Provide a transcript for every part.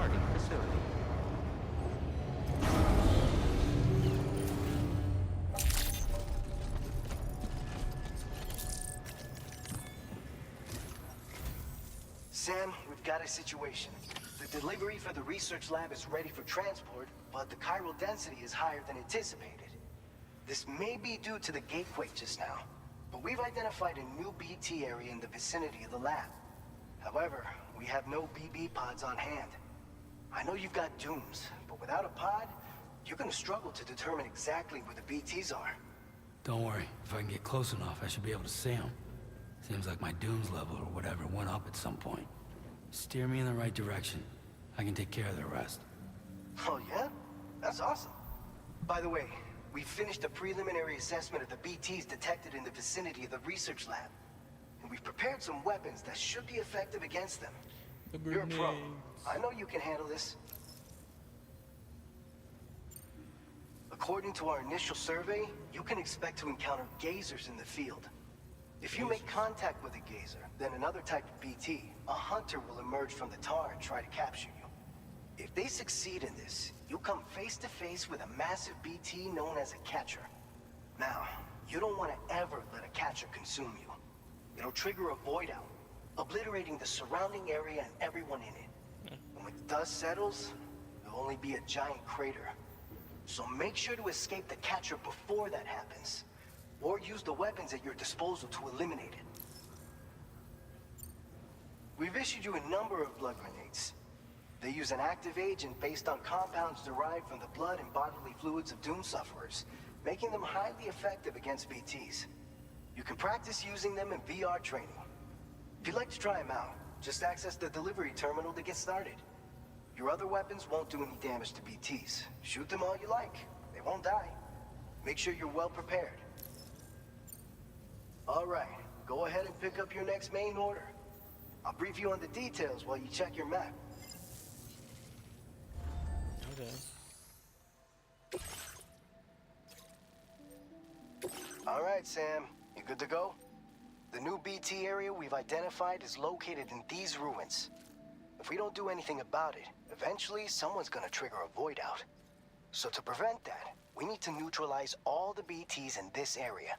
target facility. Sam, we've got a situation. The delivery for the research lab is ready for transport, but the chiral density is higher than anticipated. This may be due to the gateway just now, but we've identified a new BT area in the vicinity of the lab. However, we have no BB pods on hand. I know you've got dooms, but without a pod, you're gonna struggle to determine exactly where the BTs are. Don't worry, if I can get close enough, I should be able to see them. Seems like my dooms level or whatever went up at some point. Steer me in the right direction. I can take care of the rest. Oh yeah? That's awesome. By the way, we finished a preliminary assessment of the BTs detected in the vicinity of the research lab. And we've prepared some weapons that should be effective against them. You're a pro. I know you can handle this. According to our initial survey, you can expect to encounter gazers in the field. If you make contact with a gazer, then another type of BT, a hunter will emerge from the tar and try to capture you. If they succeed in this, you'll come face to face with a massive BT known as a catcher. Now, you don't want to ever let a catcher consume you. It'll trigger a void out, obliterating the surrounding area and everyone in it. And when the dust settles, there'll only be a giant crater. So make sure to escape the catcher before that happens, or use the weapons at your disposal to eliminate it. We've issued you a number of blood grenades. They use an active agent based on compounds derived from the blood and bodily fluids of Doom sufferers, making them highly effective against BTs. You can practice using them in VR training. If you'd like to try them out, just access the delivery terminal to get started. Your other weapons won't do any damage to BTs. Shoot them all you like. They won't die. Make sure you're well prepared. All right, go ahead and pick up your next main order. I'll brief you on the details while you check your map. Okay. All right, Sam. You good to go? The new BT area we've identified is located in these ruins. If we don't do anything about it, eventually someone's gonna trigger a void out. So to prevent that, we need to neutralize all the BTs in this area.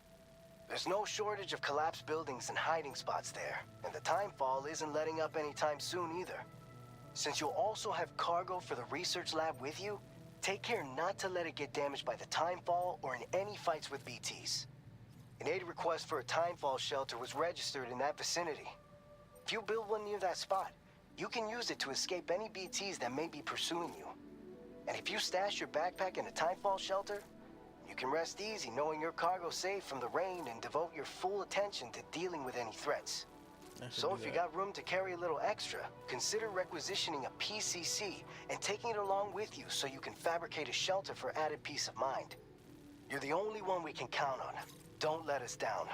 There's no shortage of collapsed buildings and hiding spots there, and the timefall isn't letting up anytime soon either. Since you'll also have cargo for the research lab with you, take care not to let it get damaged by the timefall or in any fights with BTs. An aid request for a timefall shelter was registered in that vicinity. If you build one near that spot, you can use it to escape any BTs that may be pursuing you. And if you stash your backpack in a timefall shelter, you can rest easy knowing your cargo's safe from the rain and devote your full attention to dealing with any threats. So if you got room to carry a little extra, consider requisitioning a PCC and taking it along with you so you can fabricate a shelter for added peace of mind. You're the only one we can count on. Don't let us down.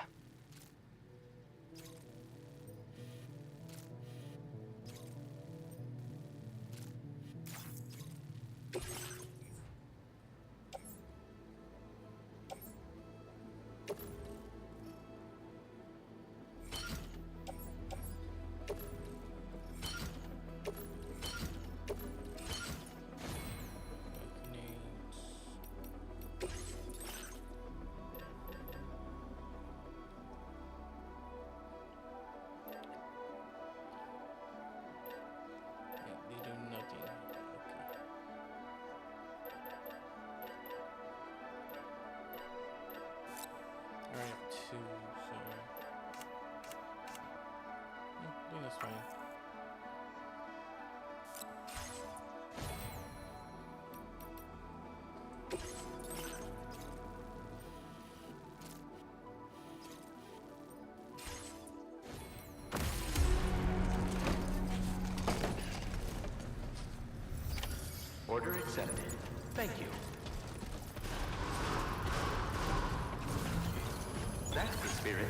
Alright, two, so... I think that's fine. Order accepted. Thank you. That's the spirit.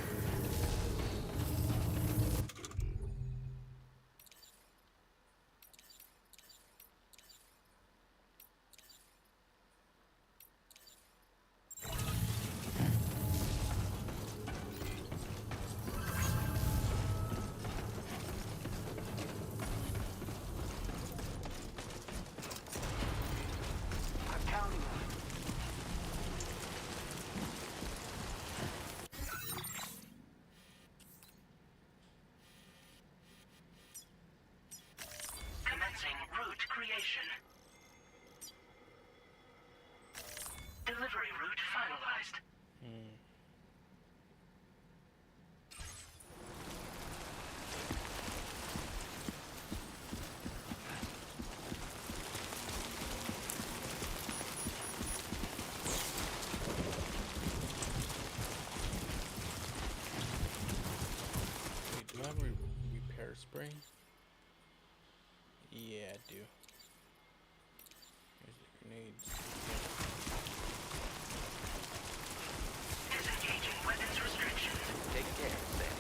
Yeah, I do. Here's the grenades. Disengaging weapons restriction. Take care, Sam.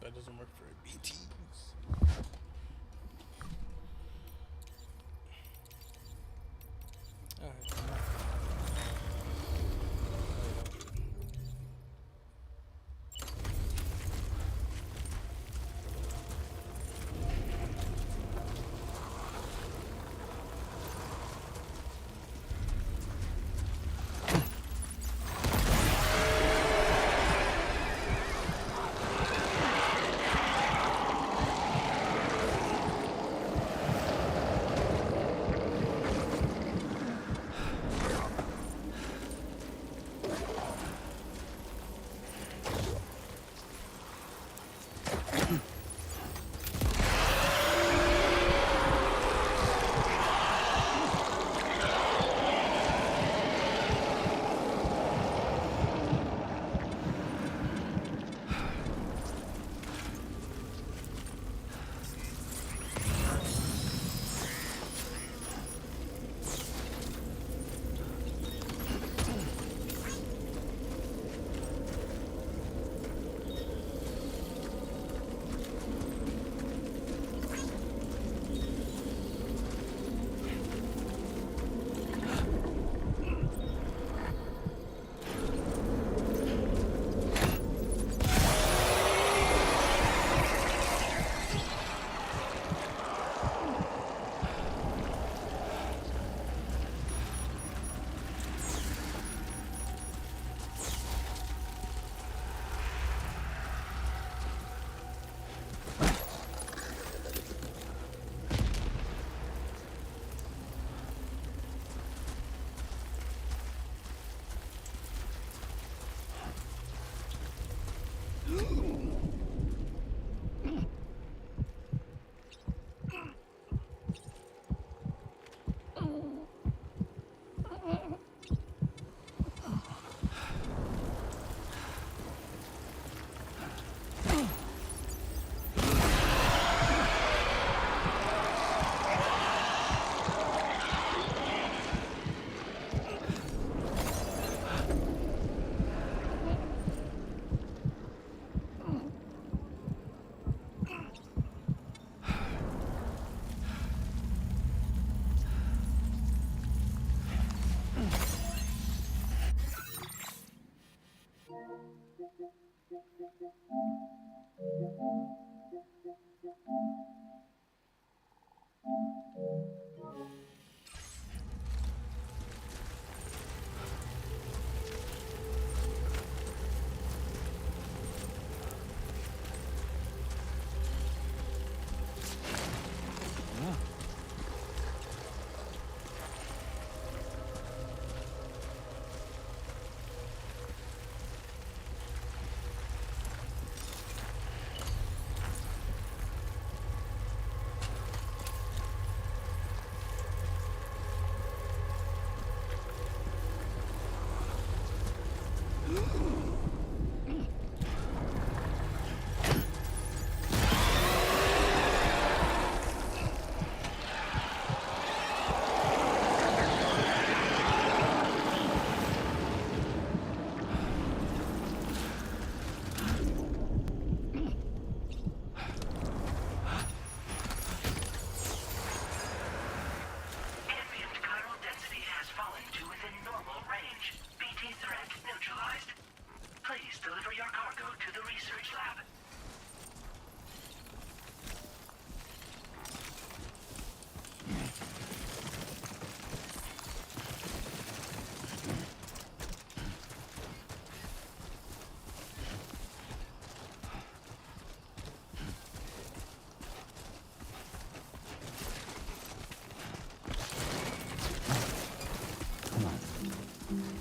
That doesn't work for BTs. Alright.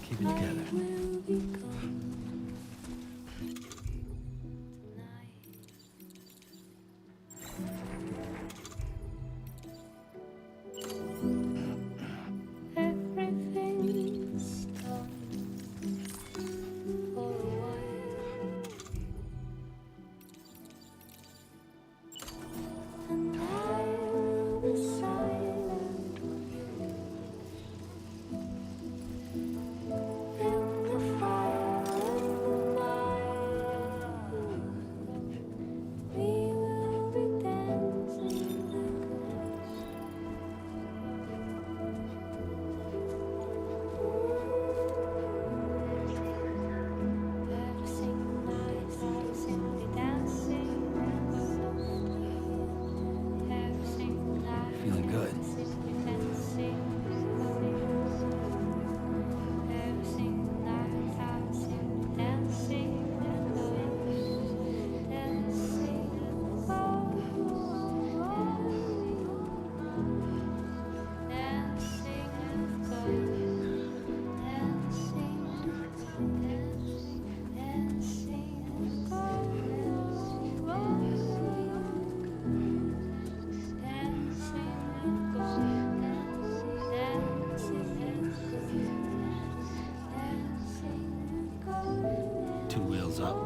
Keep it together. 2 wheels up.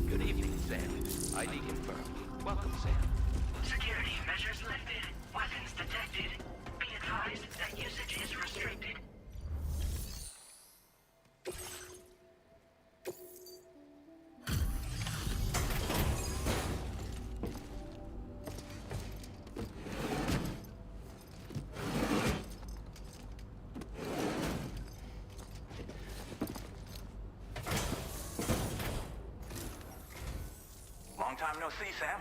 Good evening, Sam. ID confirmed. Welcome, Sam. Security measures lifted. Weapons detected. Be advised that usage is restricted. Long time no see, Sam.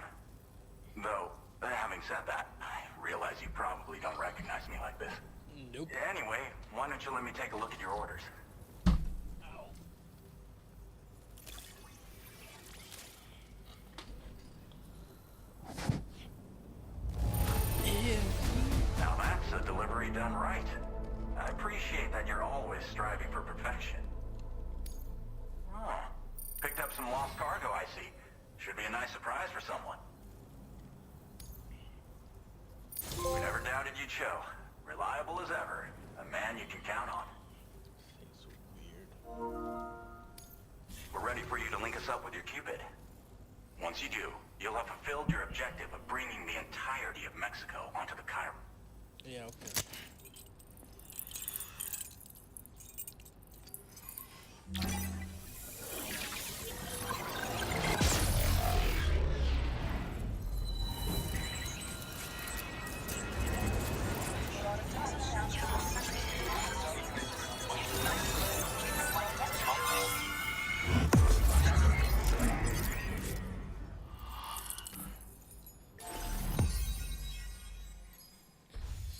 Though, having said that, I realize you probably don't recognize me like this. Nope. Anyway, why don't you let me take a look at your orders? Now that's a delivery done right. I appreciate that you're always striving for perfection. Oh, picked up some lost cargo, I see. Should be a nice surprise for someone. We never doubted you'd show. Reliable as ever. A man you can count on. Things are weird. We're ready for you to link us up with your Cupid. Once you do, you'll have fulfilled your objective of bringing the entirety of Mexico onto the Cairo. Yeah, okay.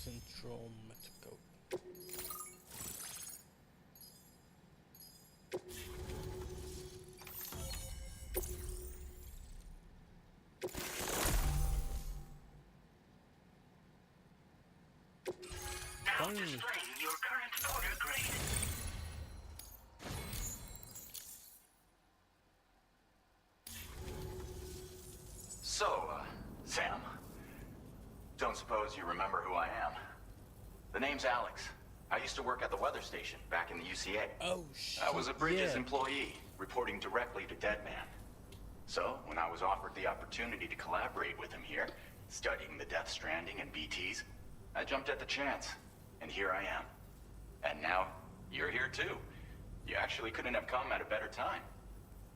Central Mexico. Now displaying your current order grade. So, Sam, don't suppose you remember who I am? The name's Alex. I used to work at the weather station back in the UCA. Oh, shit. I was a Bridges yeah. employee, reporting directly to Deadman. So, when I was offered the opportunity to collaborate with him here, studying the Death Stranding and BTs, I jumped at the chance, and here I am. And now, you're here too. You actually couldn't have come at a better time.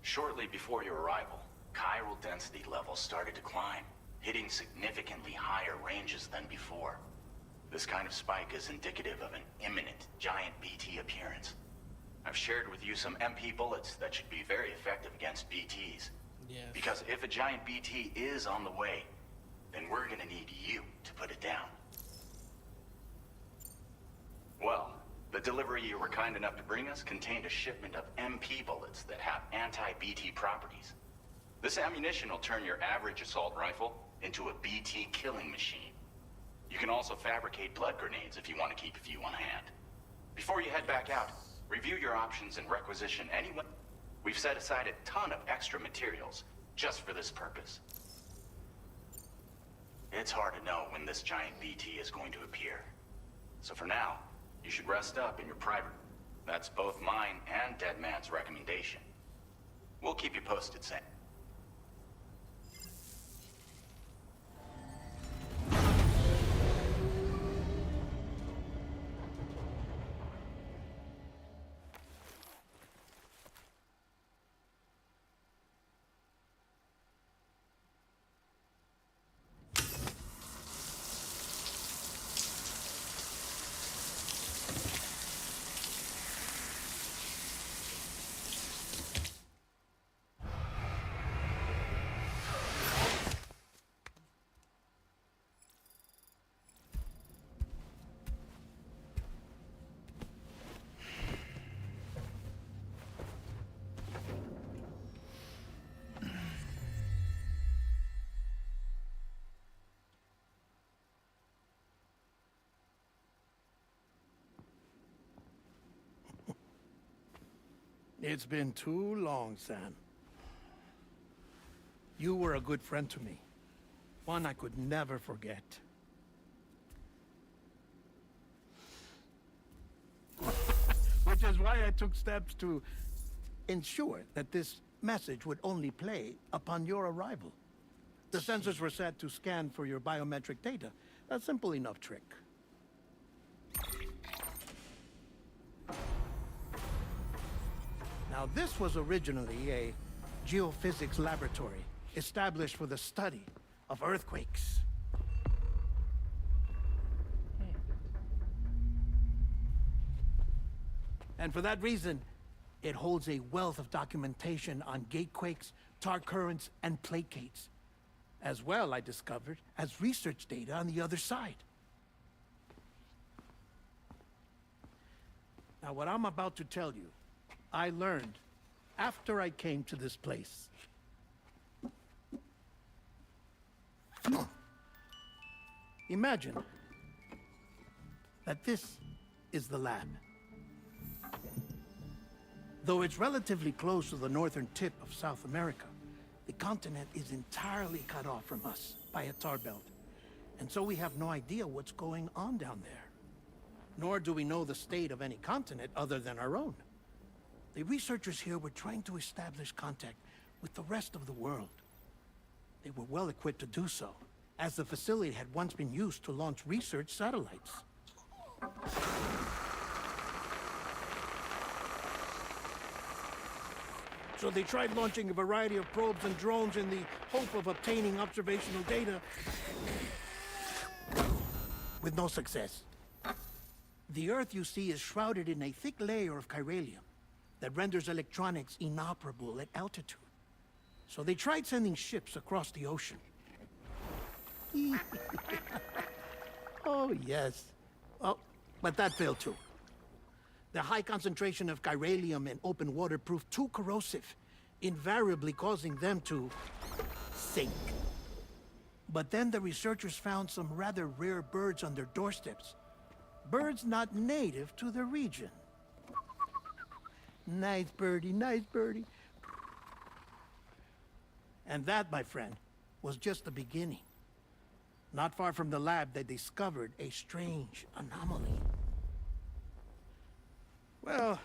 Shortly before your arrival, chiral density levels started to climb, hitting significantly higher ranges than before. This kind of spike is indicative of an imminent giant BT appearance. I've shared with you some MP bullets that should be very effective against BTs. Yes. Because if a giant BT is on the way, then we're gonna need you to put it down. Well, the delivery you were kind enough to bring us contained a shipment of MP bullets that have anti-BT properties. This ammunition will turn your average assault rifle into a BT killing machine. You can also fabricate blood grenades if you want to keep a few on hand. Before you head back out, review your options and requisition any weapon. We've set aside a ton of extra materials just for this purpose. It's hard to know when this giant BT is going to appear. So for now, you should rest up in your private. That's both mine and Deadman's recommendation. We'll keep you posted, Sam. It's been too long, Sam. You were a good friend to me. One I could never forget. Which is why I took steps to ensure that this message would only play upon your arrival. The sensors were set to scan for your biometric data. A simple enough trick. Now, this was originally a geophysics laboratory established for the study of earthquakes. And for that reason, it holds a wealth of documentation on gatequakes, tar currents, and placates. As well, I discovered, as research data on the other side. Now, what I'm about to tell you, I learned after I came to this place. Imagine that this is the lab. Though it's relatively close to the northern tip of South America, the continent is entirely cut off from us by a tar belt. And so we have no idea what's going on down there. Nor do we know the state of any continent other than our own. The researchers here were trying to establish contact with the rest of the world. They were well equipped to do so, as the facility had once been used to launch research satellites. So they tried launching a variety of probes and drones in the hope of obtaining observational data, with no success. The Earth, you see, is shrouded in a thick layer of chiralium that renders electronics inoperable at altitude. So they tried sending ships across the ocean. Oh, yes. Oh, but that failed too. The high concentration of chiralium in open water proved too corrosive, invariably causing them to sink. But then the researchers found some rather rare birds on their doorsteps. Birds not native to the region. Nice birdie, nice birdie. And that, my friend, was just the beginning. Not far from the lab, they discovered a strange anomaly. Well,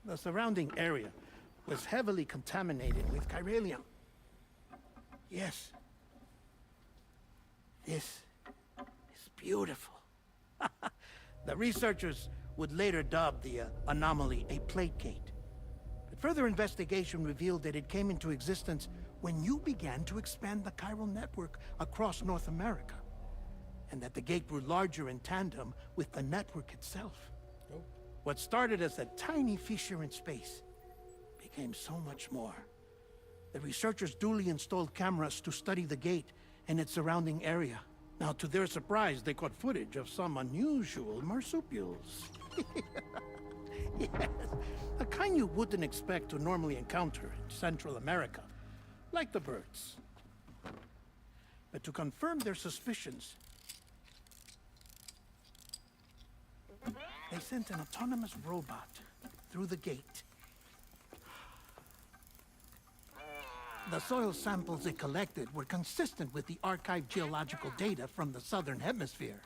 the surrounding area was heavily contaminated with chiralium. Yes. This is beautiful. The researchers would later dub the anomaly a plate gate. But further investigation revealed that it came into existence when you began to expand the chiral network across North America, and that the gate grew larger in tandem with the network itself. Oh. What started as a tiny fissure in space became so much more. The researchers duly installed cameras to study the gate and its surrounding area. Now, to their surprise, they caught footage of some unusual marsupials. Yes, a kind you wouldn't expect to normally encounter in Central America. like the birds. But to confirm their suspicions, they sent an autonomous robot through the gate. The soil samples it collected were consistent with the archived geological data from the southern hemisphere.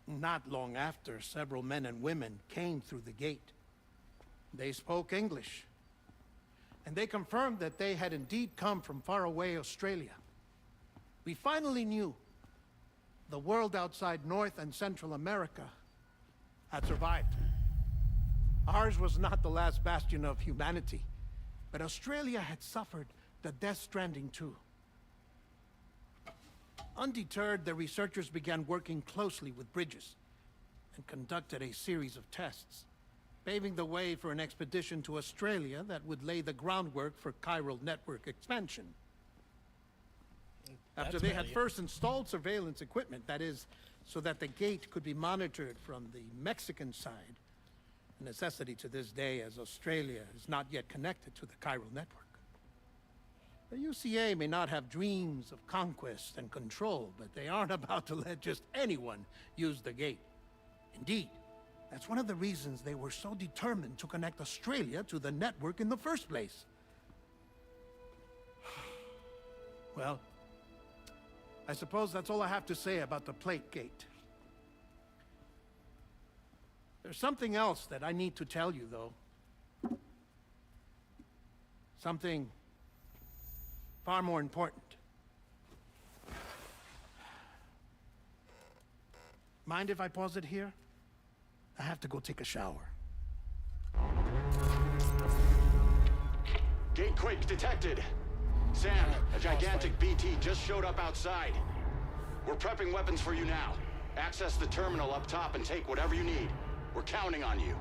Not long after, several men and women came through the gate. They spoke English, and they confirmed that they had indeed come from faraway Australia. We finally knew the world outside North and Central America had survived. Ours was not the last bastion of humanity, but Australia had suffered the death stranding too. Undeterred, the researchers began working closely with Bridges and conducted a series of tests, paving the way for an expedition to Australia that would lay the groundwork for chiral network expansion. After they had first installed surveillance equipment, that is, so that the gate could be monitored from the Mexican side, a necessity to this day as Australia is not yet connected to the chiral network. The UCA may not have dreams of conquest and control, but they aren't about to let just anyone use the gate. Indeed, that's one of the reasons they were so determined to connect Australia to the network in the first place. Well, I suppose that's all I have to say about the plate gate. There's something else that I need to tell you, though. Something far more important. Mind if I pause it here? I have to go take a shower. Gate quake detected. Sam, a gigantic BT just showed up outside. We're prepping weapons for you now. Access the terminal up top and take whatever you need. We're counting on you.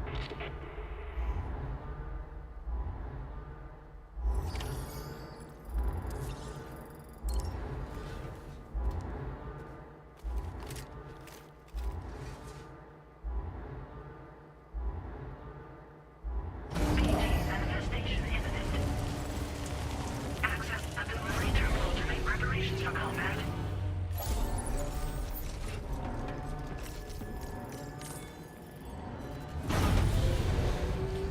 BT manifestation imminent. Access the delivery terminal to make preparations for combat.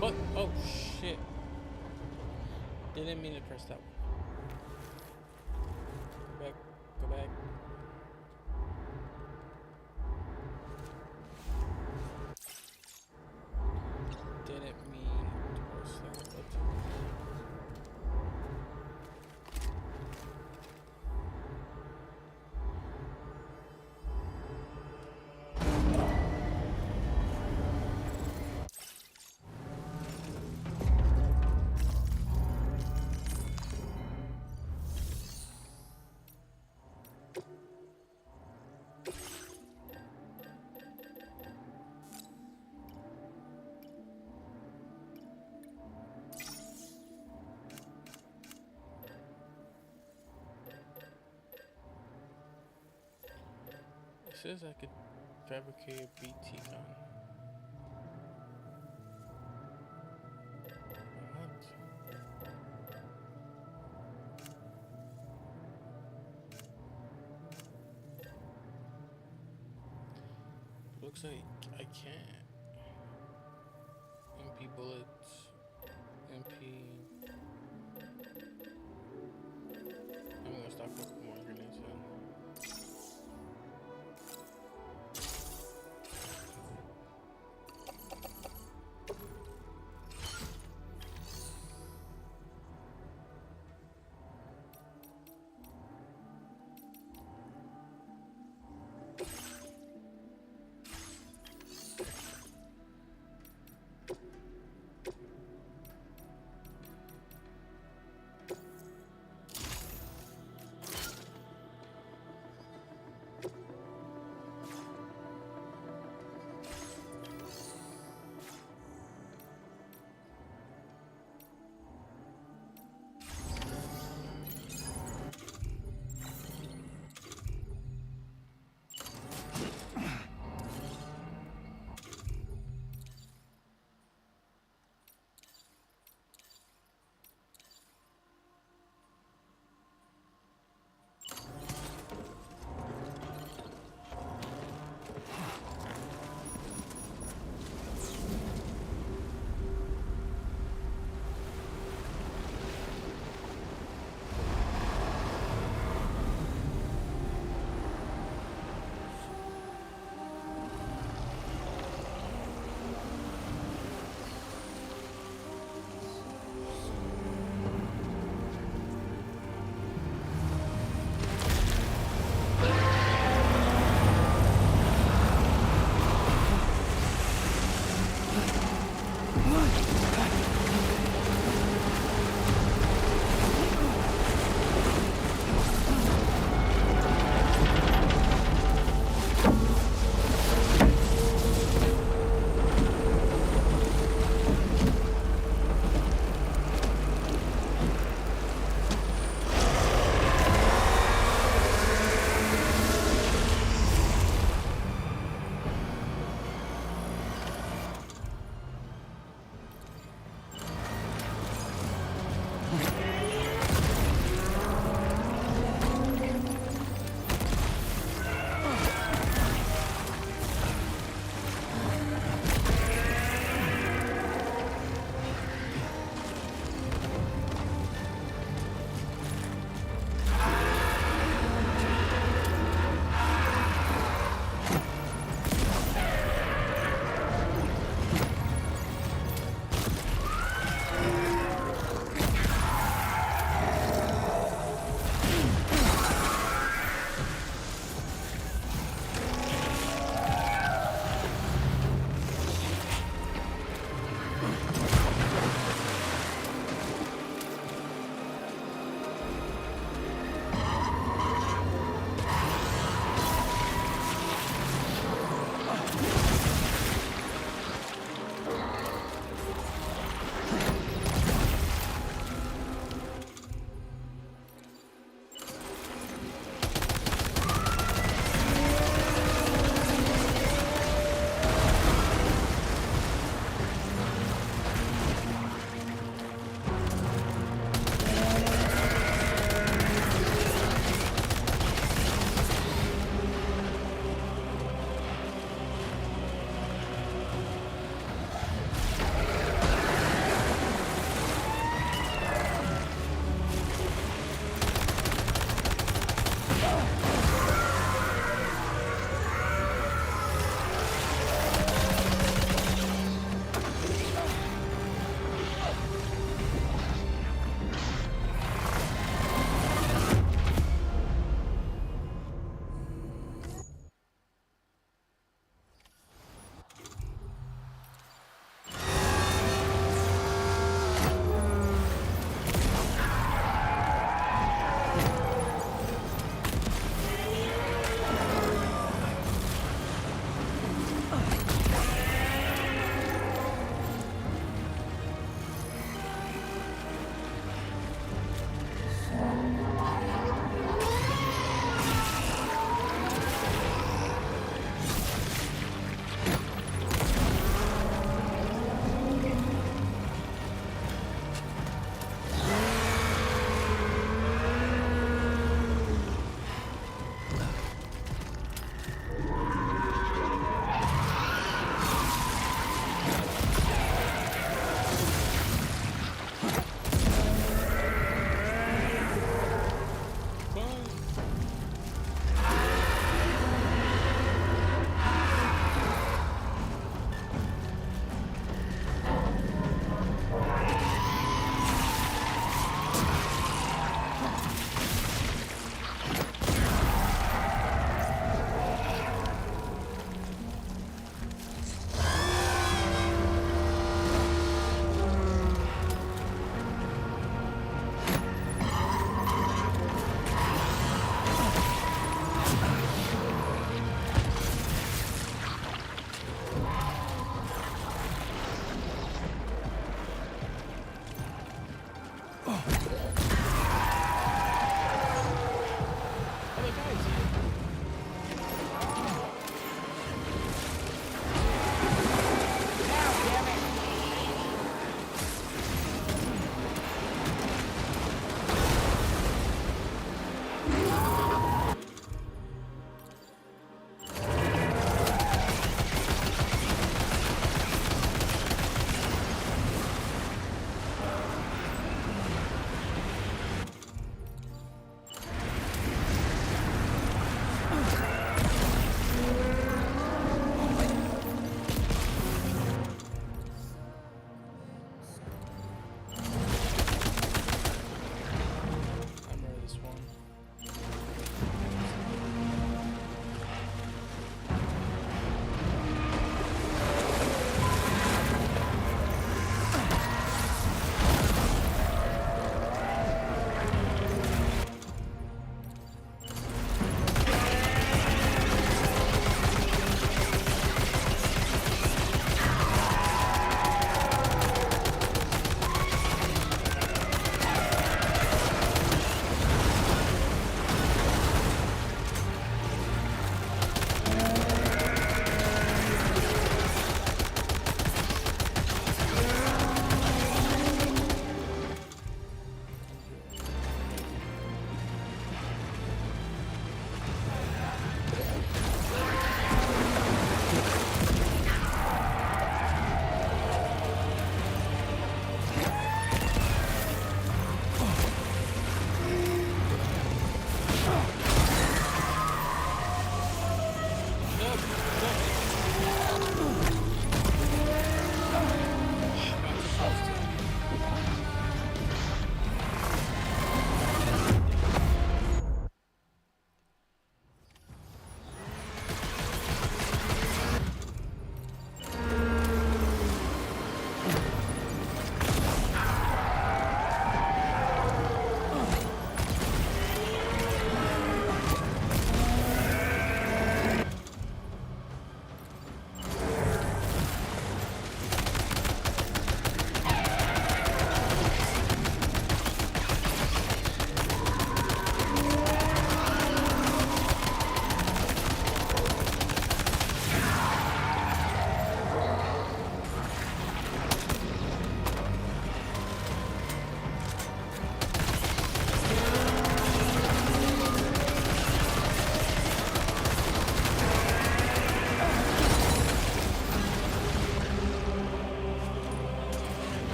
What? Oh shit. Didn't mean to press that one. Go back. Go back. Didn't mean to press that button. It says I could fabricate a BT gun. What? Looks like I can't. MP bullets. MP. I'm gonna stock up more grenades then.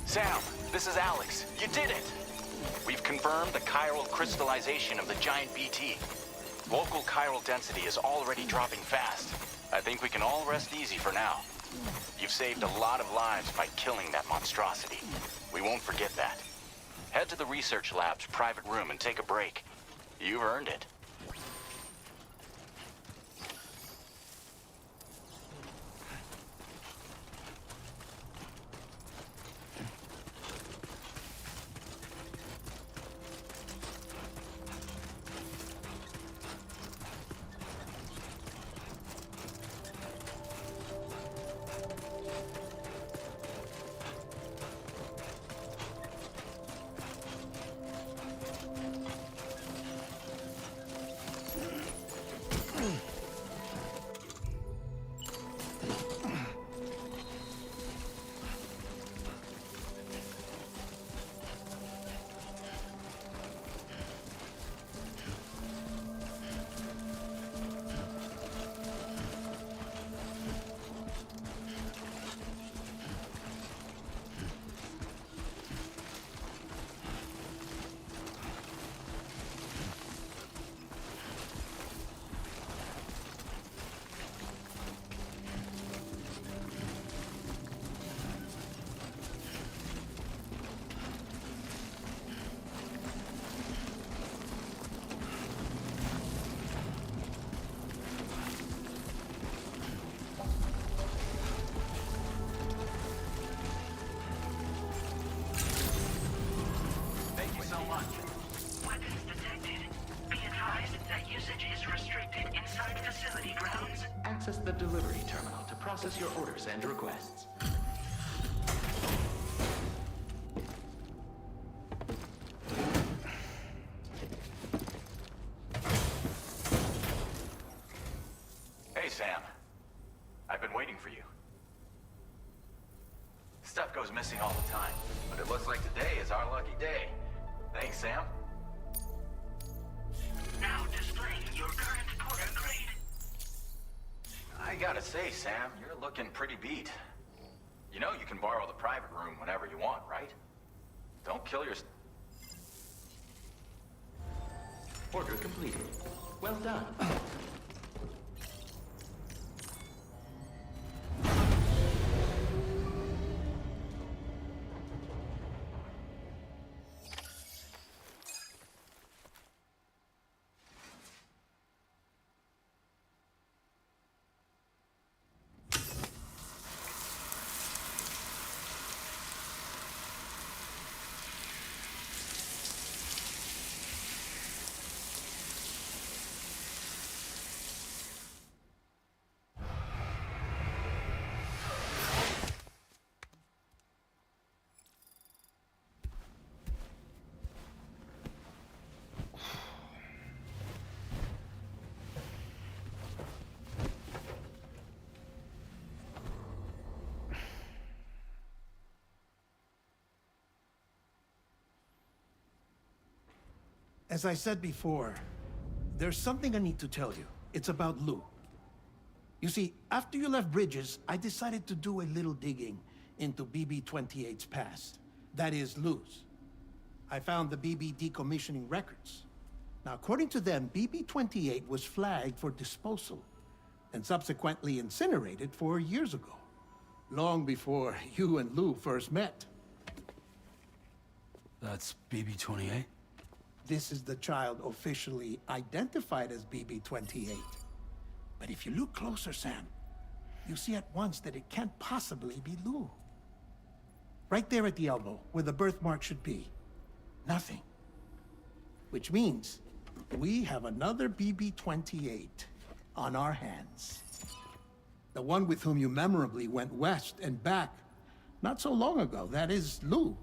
Sam, this is Alex. You did it! We've confirmed the chiral crystallization of the giant BT. Local chiral density is already dropping fast. I think we can all rest easy for now. You've saved a lot of lives by killing that monstrosity. We won't forget that. Head to the research lab's private room and take a break. You've earned it. Weapons detected. Be advised that usage is restricted inside facility grounds. Access the delivery terminal to process your orders and requests. Hey, Sam. I've been waiting for you. Stuff goes missing all the time, but it looks like today is our lucky day. Thanks, Sam. Now displaying your current Porter grade. I gotta say, Sam, you're looking pretty beat. You know you can borrow the private room whenever you want, right? Don't kill your... Order completed. Well done. As I said before, there's something I need to tell you. It's about Lou. You see, after you left Bridges, I decided to do a little digging into BB-28's past. That is, Lou's. I found the BB decommissioning records. Now, according to them, BB-28 was flagged for disposal and subsequently incinerated 4 years ago, long before you and Lou first met. That's BB-28? This is the child officially identified as BB-28. But if you look closer, Sam, you see at once that it can't possibly be Lou. Right there at the elbow, where the birthmark should be. Nothing. Which means we have another BB-28 on our hands. The one with whom you memorably went west and back not so long ago. That is Lou.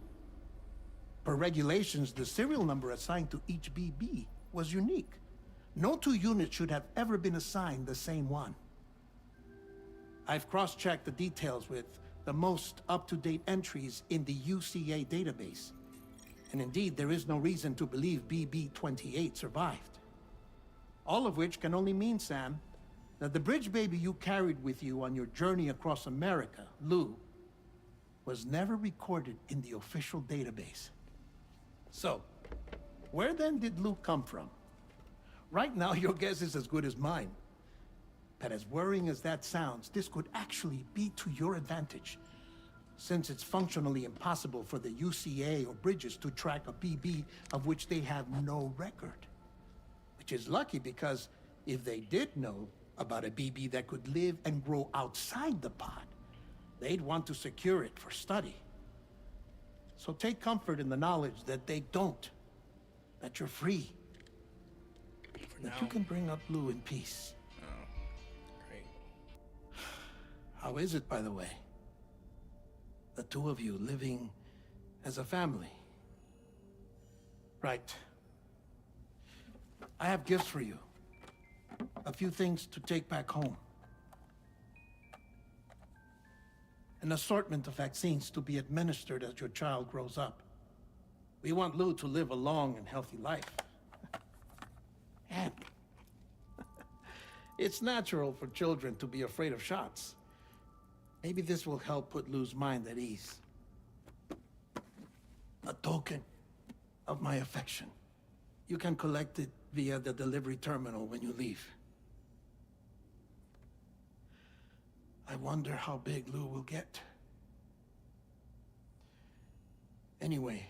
Per regulations, the serial number assigned to each BB was unique. No two units should have ever been assigned the same one. I've cross-checked the details with the most up-to-date entries in the UCA database. And indeed, there is no reason to believe BB-28 survived. All of which can only mean, Sam, that the bridge baby you carried with you on your journey across America, Lou, was never recorded in the official database. So, where then did Luke come from? Right now, your guess is as good as mine. But as worrying as that sounds, this could actually be to your advantage, since it's functionally impossible for the UCA or Bridges to track a BB of which they have no record. Which is lucky because if they did know about a BB that could live and grow outside the pod, they'd want to secure it for study. So take comfort in the knowledge that they don't, that you're free, that you can bring up Lou in peace. Oh, great. How is it, by the way? The two of you living as a family. Right. I have gifts for you. A few things to take back home. An assortment of vaccines to be administered as your child grows up. We want Lou to live a long and healthy life. And it's natural for children to be afraid of shots. Maybe this will help put Lou's mind at ease. A token of my affection. You can collect it via the delivery terminal when you leave. I wonder how big Lou will get. Anyway,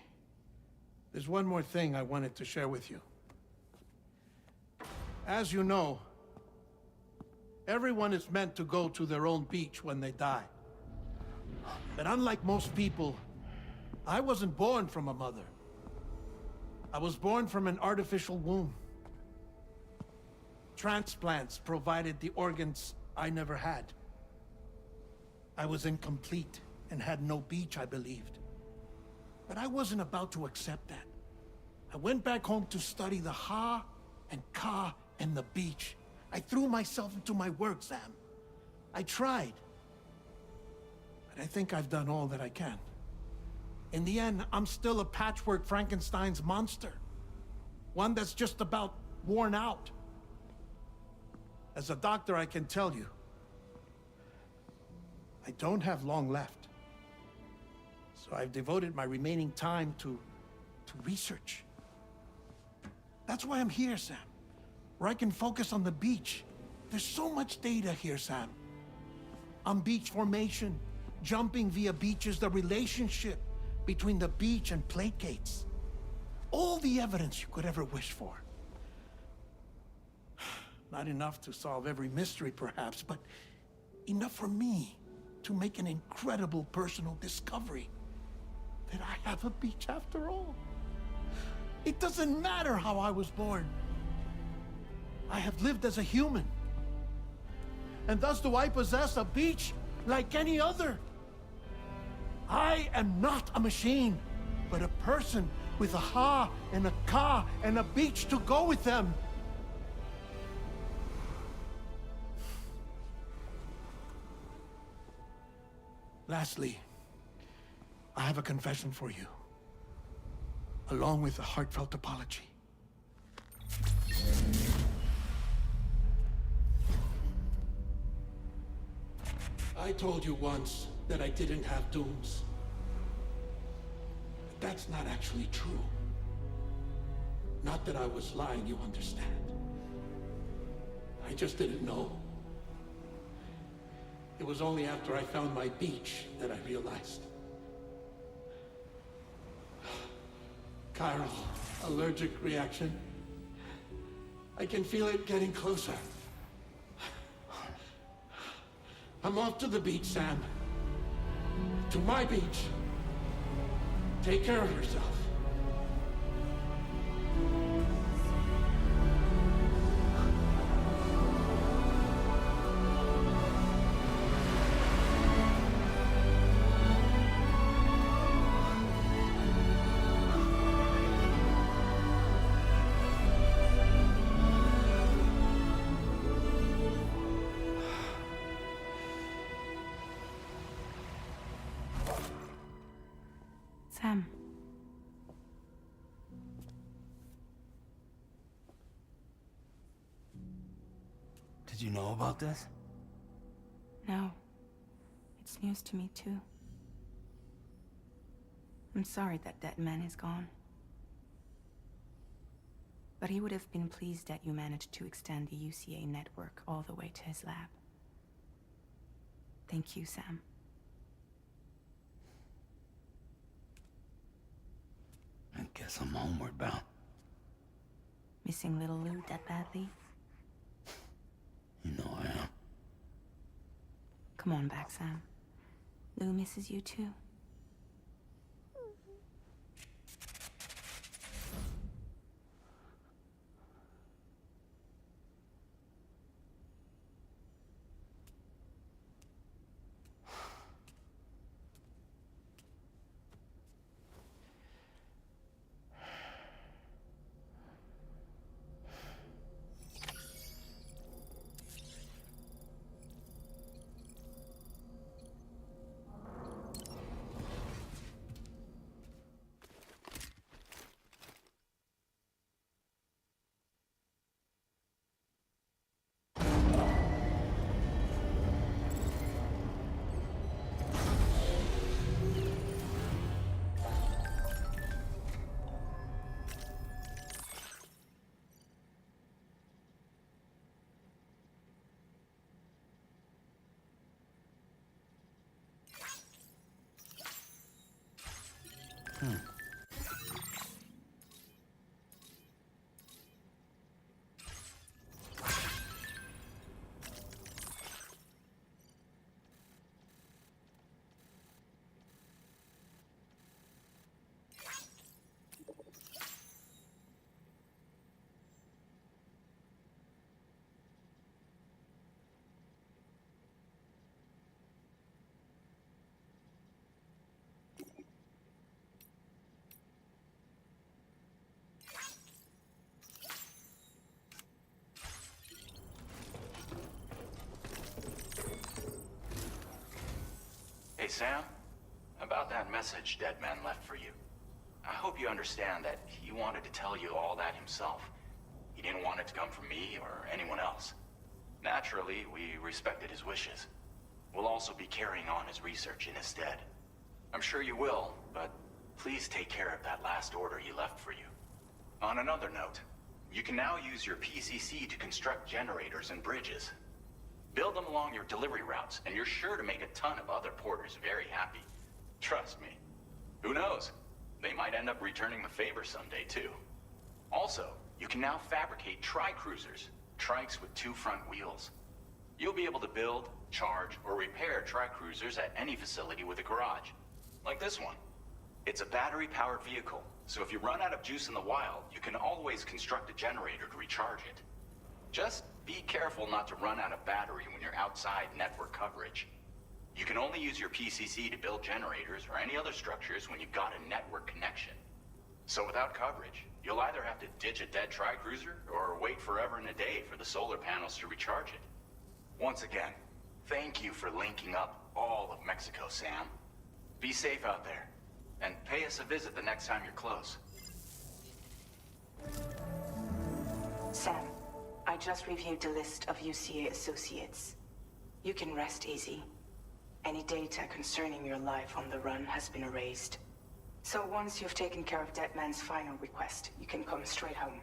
there's one more thing I wanted to share with you. As you know, everyone is meant to go to their own beach when they die. But unlike most people, I wasn't born from a mother. I was born from an artificial womb. Transplants provided the organs I never had. I was incomplete and had no beach, I believed. But I wasn't about to accept that. I went back home to study the Ha and Ka and the beach. I threw myself into my work, Sam. I tried. But I think I've done all that I can. In the end, I'm still a patchwork Frankenstein's monster. One that's just about worn out. As a doctor, I can tell you, I don't have long left. So I've devoted my remaining time to research. That's why I'm here, Sam. Where I can focus on the beach. There's so much data here, Sam. On beach formation, jumping via beaches, the relationship between the beach and plate gates. All the evidence you could ever wish for. Not enough to solve every mystery, perhaps, but enough for me to make an incredible personal discovery. That I have a beach after all. It doesn't matter how I was born. I have lived as a human. And thus do I possess a beach like any other. I am not a machine, but a person with a Ha and a Ka and a beach to go with them. Lastly, I have a confession for you, along with a heartfelt apology. I told you once that I didn't have dooms. But that's not actually true. Not that I was lying, you understand. I just didn't know. It was only after I found my beach that I realized. Chiral allergic reaction. I can feel it getting closer. I'm off to the beach, Sam. To my beach. Take care of yourself. Sam. Did you know about this? No. It's news to me, too. I'm sorry that that man is gone. But he would have been pleased that you managed to extend the UCA network all the way to his lab. Thank you, Sam. I guess I'm homeward bound. Missing little Lou that badly? You know I am. Come on back, Sam. Lou misses you too. Hey, Sam. About that message Deadman left for you. I hope you understand that he wanted to tell you all that himself. He didn't want it to come from me or anyone else. Naturally, we respected his wishes. We'll also be carrying on his research in his stead. I'm sure you will, but please take care of that last order he left for you. On another note, you can now use your PCC to construct generators and bridges. Build them along your delivery routes, and you're sure to make a ton of other porters very happy. Trust me. Who knows? They might end up returning the favor someday, too. Also, you can now fabricate tri-cruisers, trikes with 2 front wheels. You'll be able to build, charge, or repair tri-cruisers at any facility with a garage. Like this one. It's a battery-powered vehicle, so if you run out of juice in the wild, you can always construct a generator to recharge it. Just be careful not to run out of battery when you're outside network coverage. You can only use your PCC to build generators or any other structures when you've got a network connection. So without coverage, you'll either have to ditch a dead tri-cruiser or wait forever and a day for the solar panels to recharge it. Once again, thank you for linking up all of Mexico, Sam. Be safe out there, and pay us a visit the next time you're close. Sam, I just reviewed the list of UCA associates. You can rest easy. Any data concerning your life on the run has been erased. So once you've taken care of Deadman's final request, you can come straight home.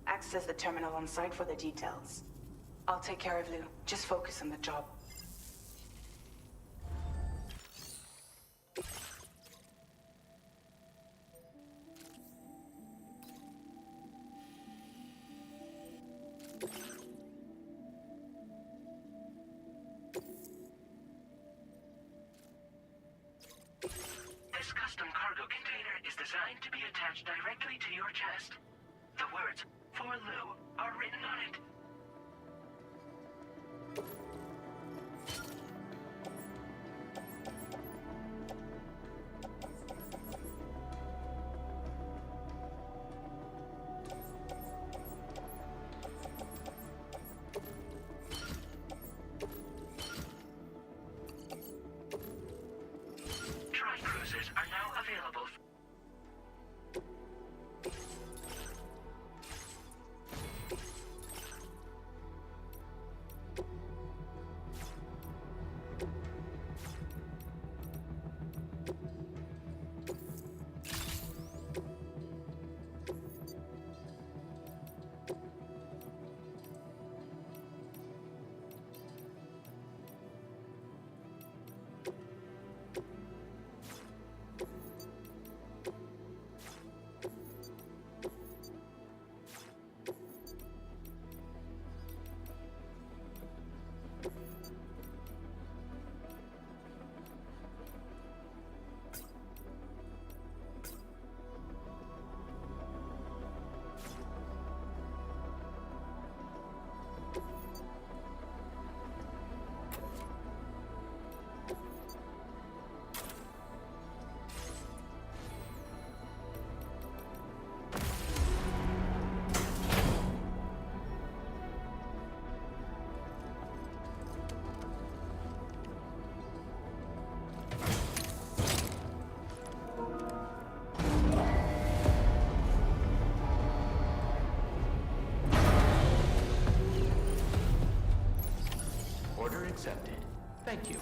Access the terminal on site for the details. I'll take care of Lou. Just focus on the job. This custom cargo container is designed to be attached directly to your chest. The words, "For Lou," are written on it. Tri-cruisers are now available. accepted. Thank you.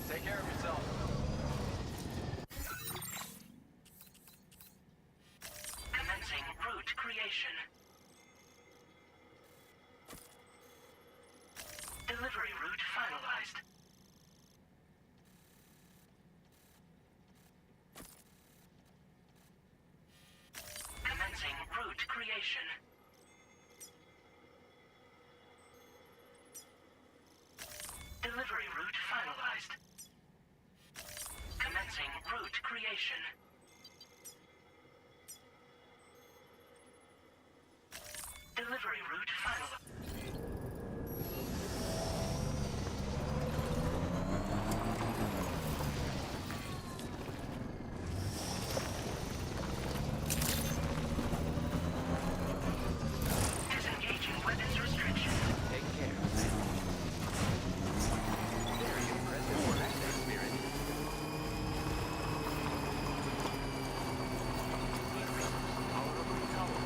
Take care of yourself. Commencing route creation. Delivery route finalized. Commencing route creation. Delivery route finalized. Commencing route creation. Delivery route finalized. Disengaging weapons restriction. Take care, Sam. Very impressive work there, Spirit. Power of the tower.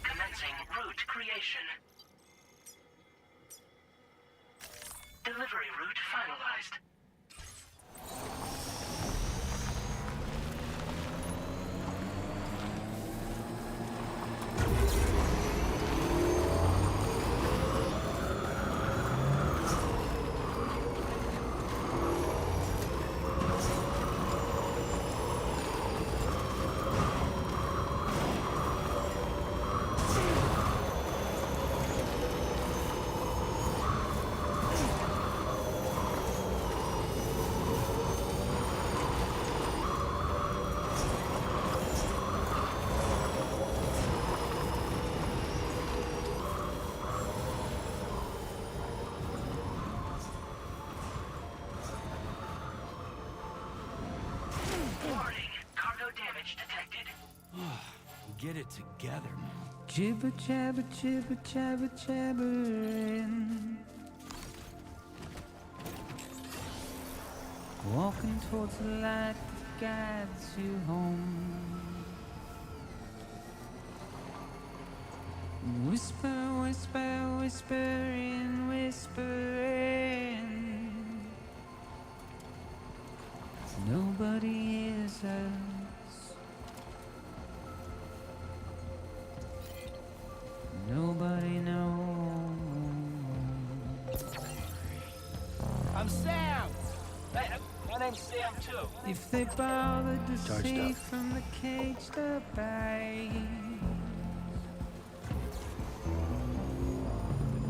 Commencing route creation. Delivery route finalized. Warning, cargo damage detected. Get it together, man. Jibber jabber jibber jabber jabbering. Walking towards the light that guides you home. Whisper, whisper, whispering, whispering. Nobody hears us. If they bothered to Charged see up. from the cage the bite,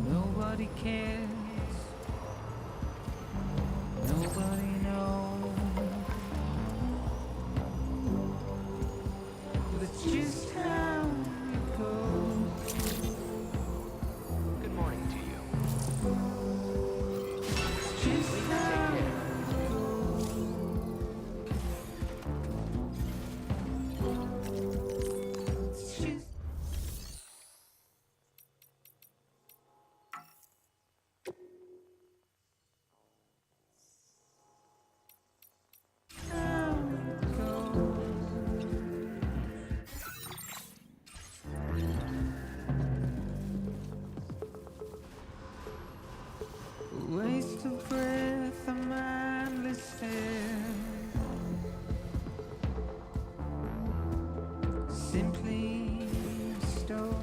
nobody cares. Nobody knows. But it's just how it goes. Good morning to you. It's just how it goes. It's just how it goes. A waste of breath, a mindless stare. Simply stone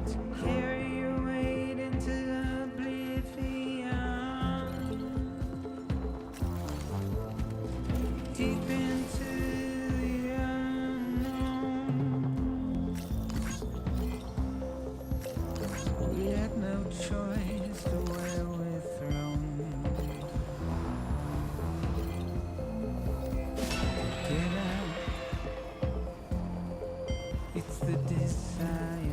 to carry your weight into oblivion, deep into the unknown. We had no choice to where we're thrown. Get out. It's the desire.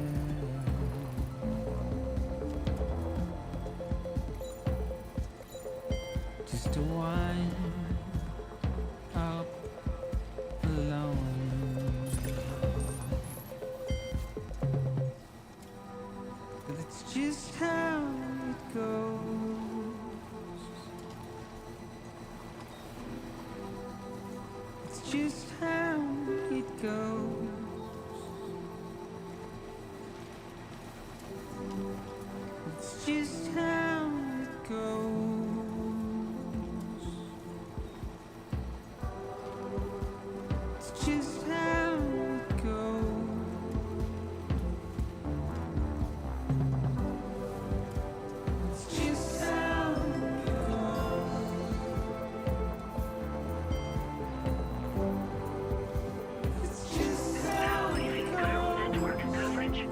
Just to wind up alone. But it's just how it goes. It's just how it goes. It's just how it goes. It's just how it goes. It's just how it goes. It's just how Now leaving it neural goes. network coverage.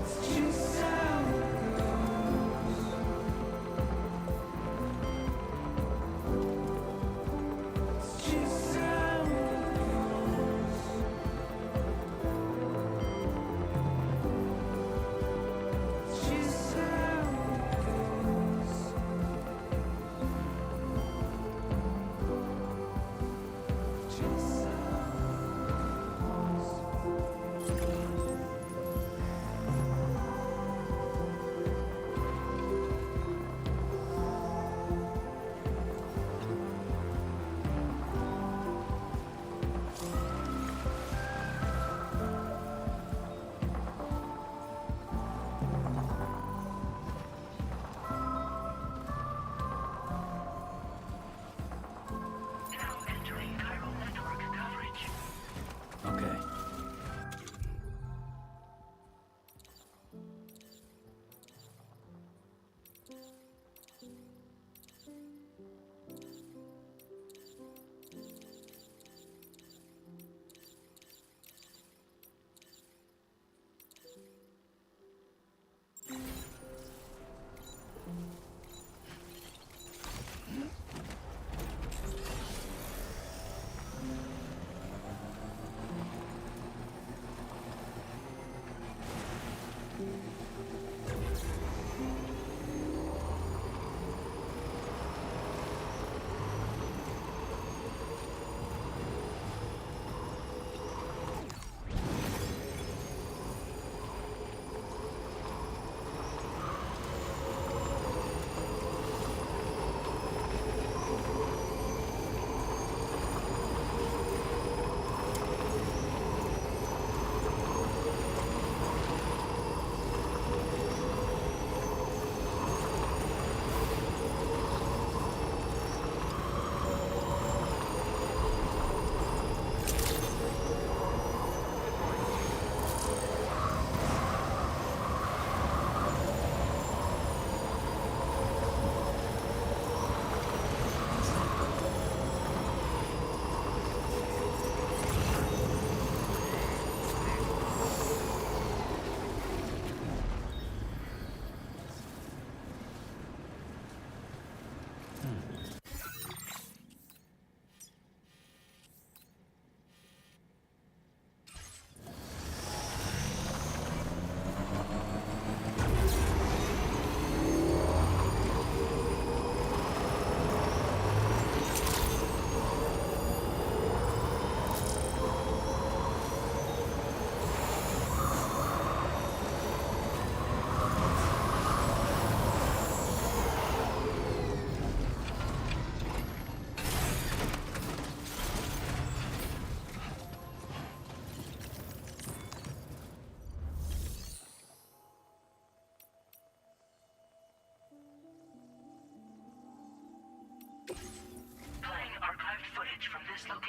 It's just how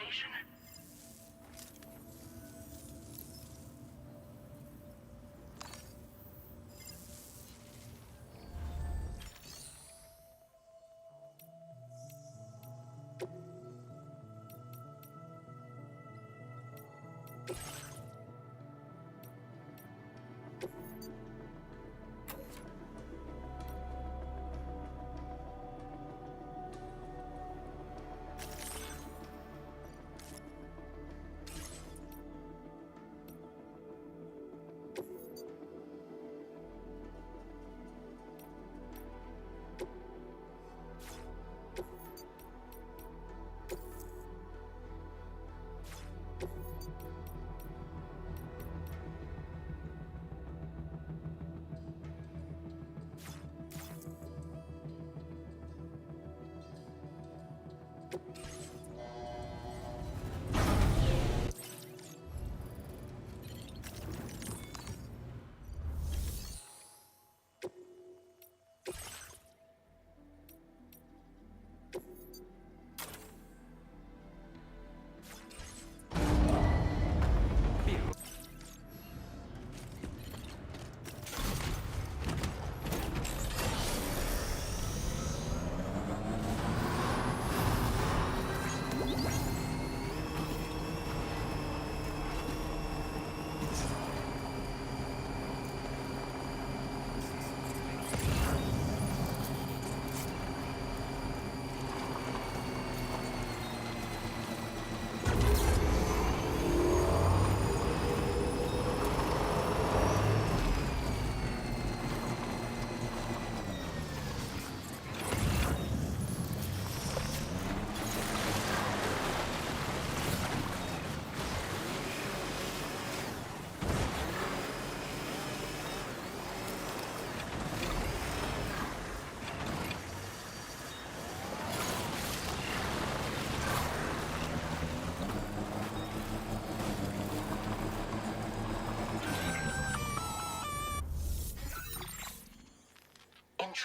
information.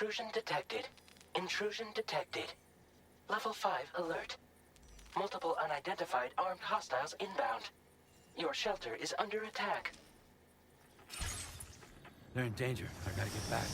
Intrusion detected. Intrusion detected. Level 5 alert. Multiple unidentified armed hostiles inbound. Your shelter is under attack. They're in danger. I gotta get back.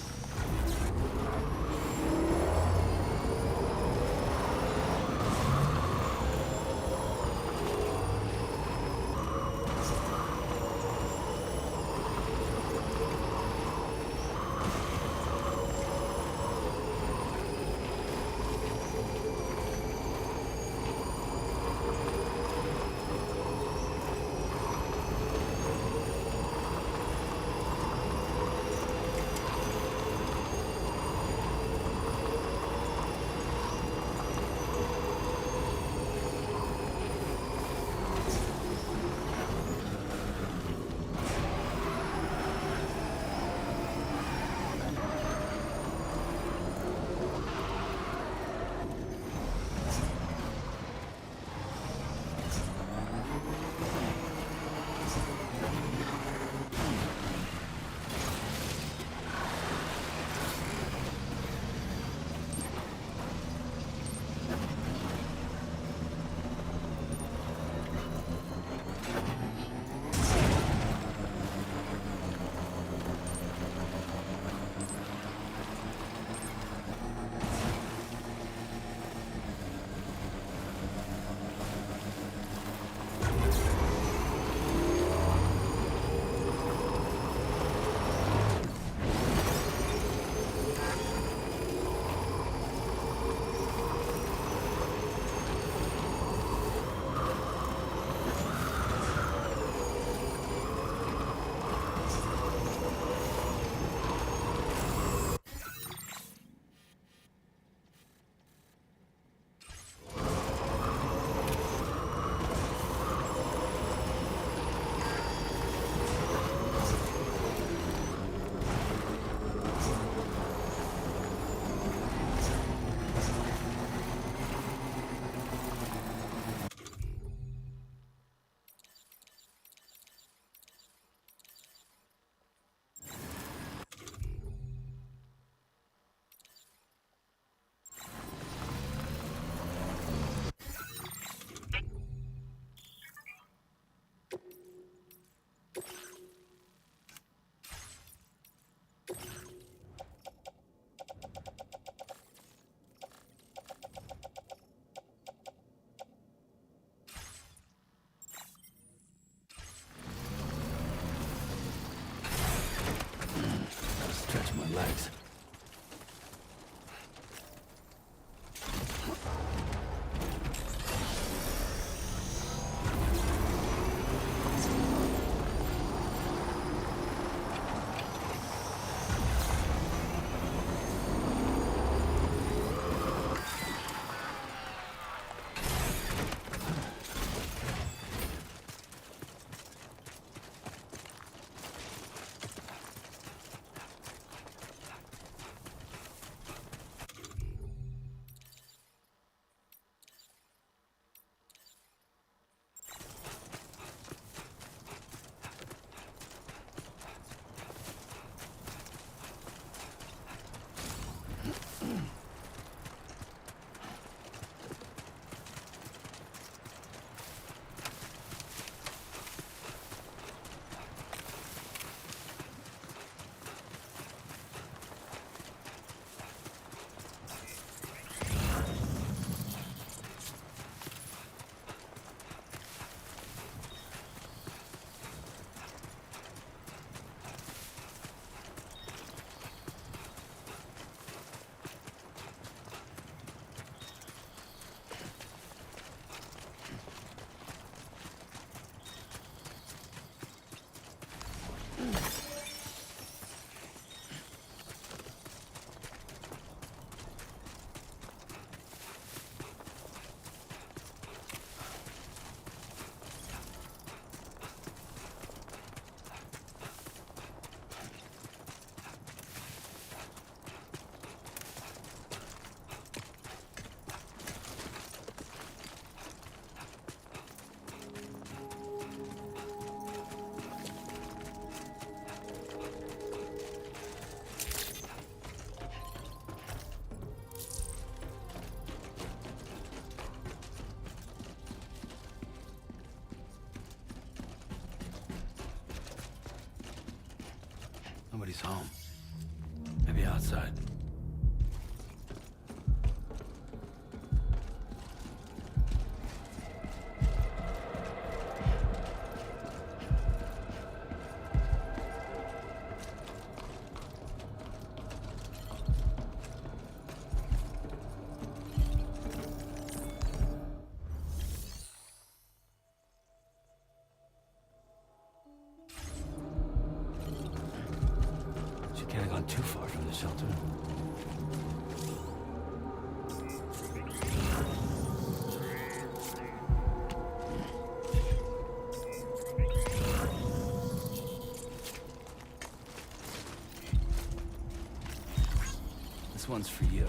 legs. Nobody's home. Maybe outside. She can't have gone too far from the shelter. This one's for you.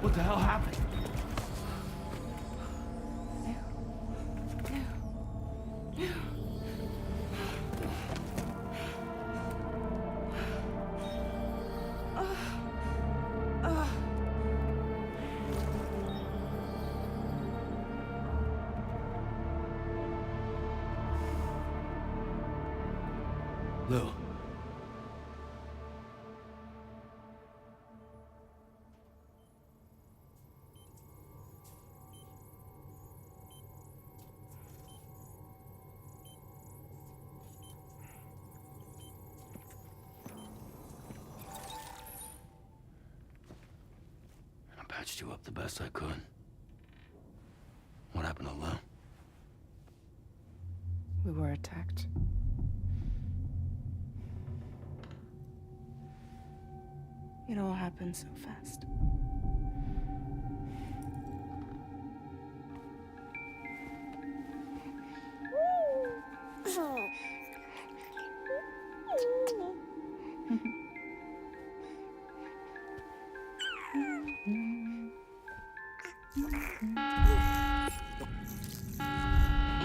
What the hell happened? Lou. I patched you up the best I could. What happened to Lou? We were attacked. It all happened so fast.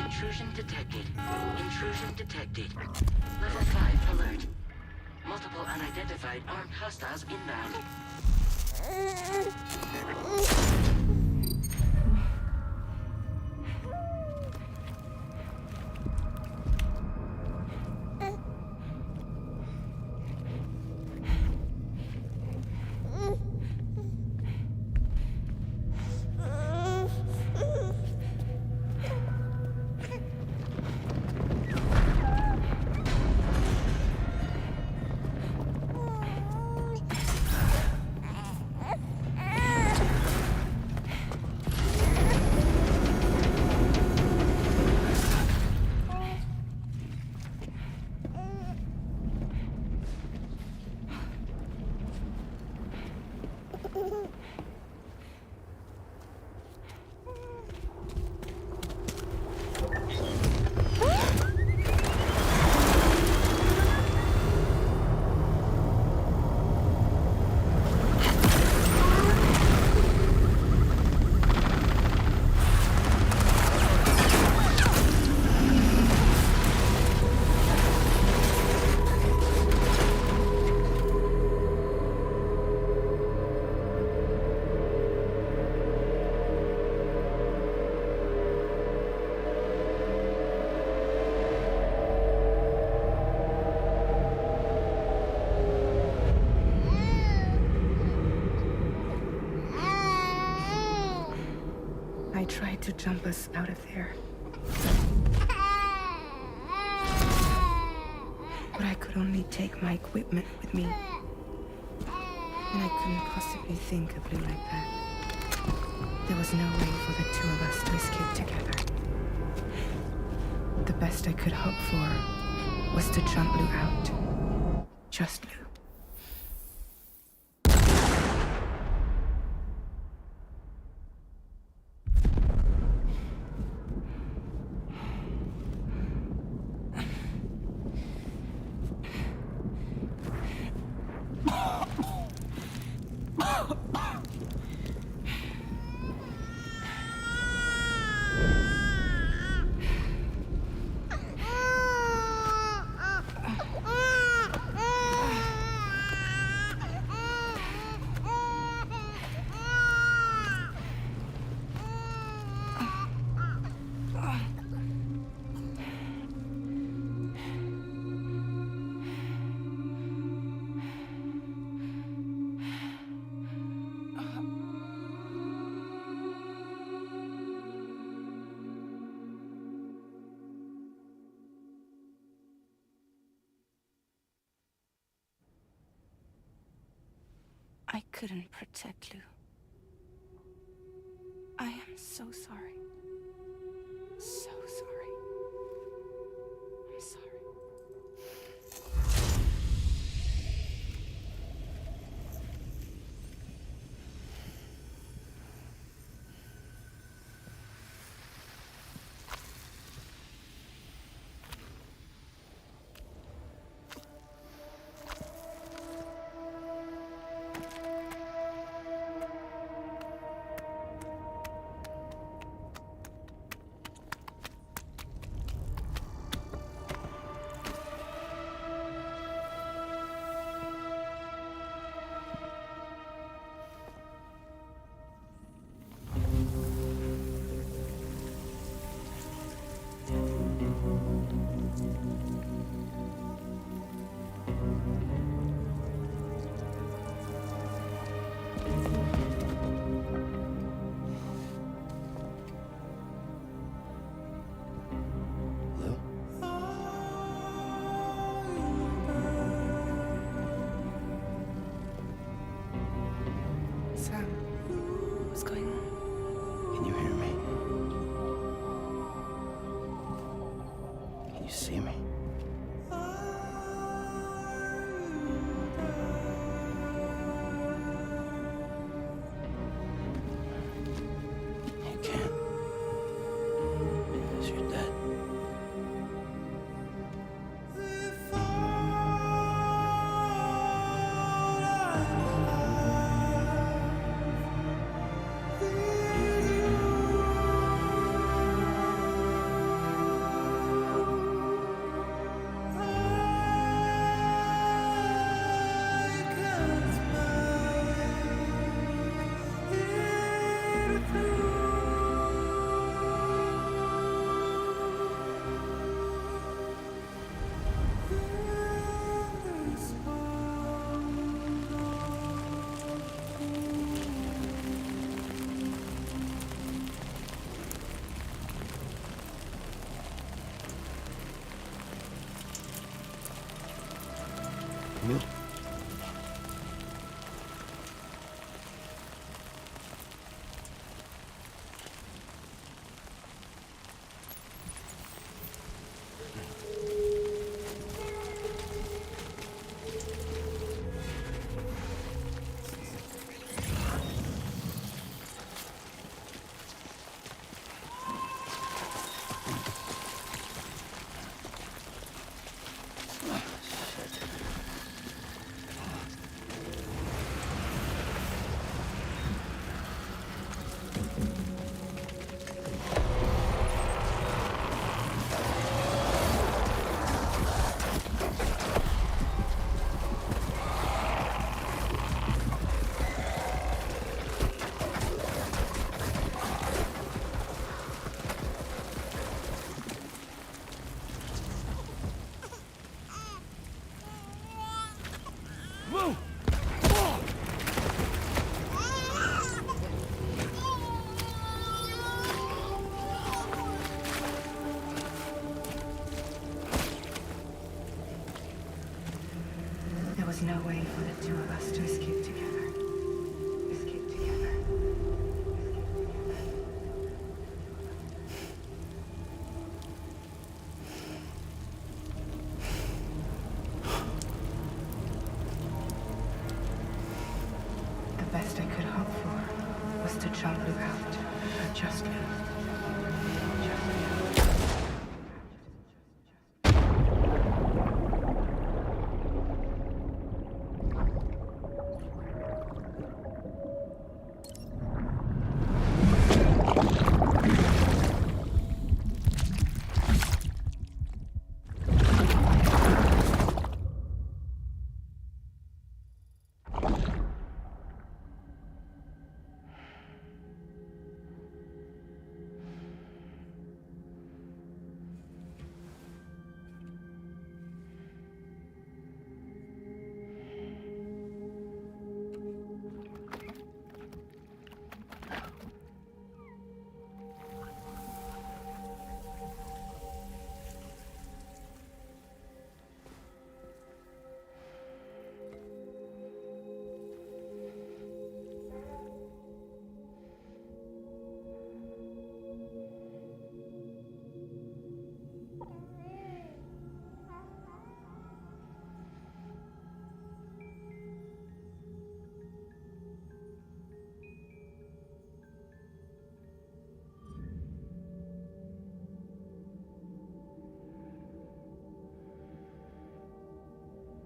Intrusion detected. Intrusion detected. Level 5 alert. multiple unidentified armed hostiles inbound. I tried to jump us out of there. But I could only take my equipment with me. And I couldn't possibly think of Lou like that. There was no way for the two of us to escape together. The best I could hope for was to jump Lou out. Just Lou. I couldn't protect Lou. I am so sorry. So sorry. I'm sorry. Sam, what's going on? Can you hear me? Can you see me? You can't. Because you're dead. Yep. There was no way for the two of us to escape together. Escape together. The best I could hope for was to jump Luke out. Just now. Just now.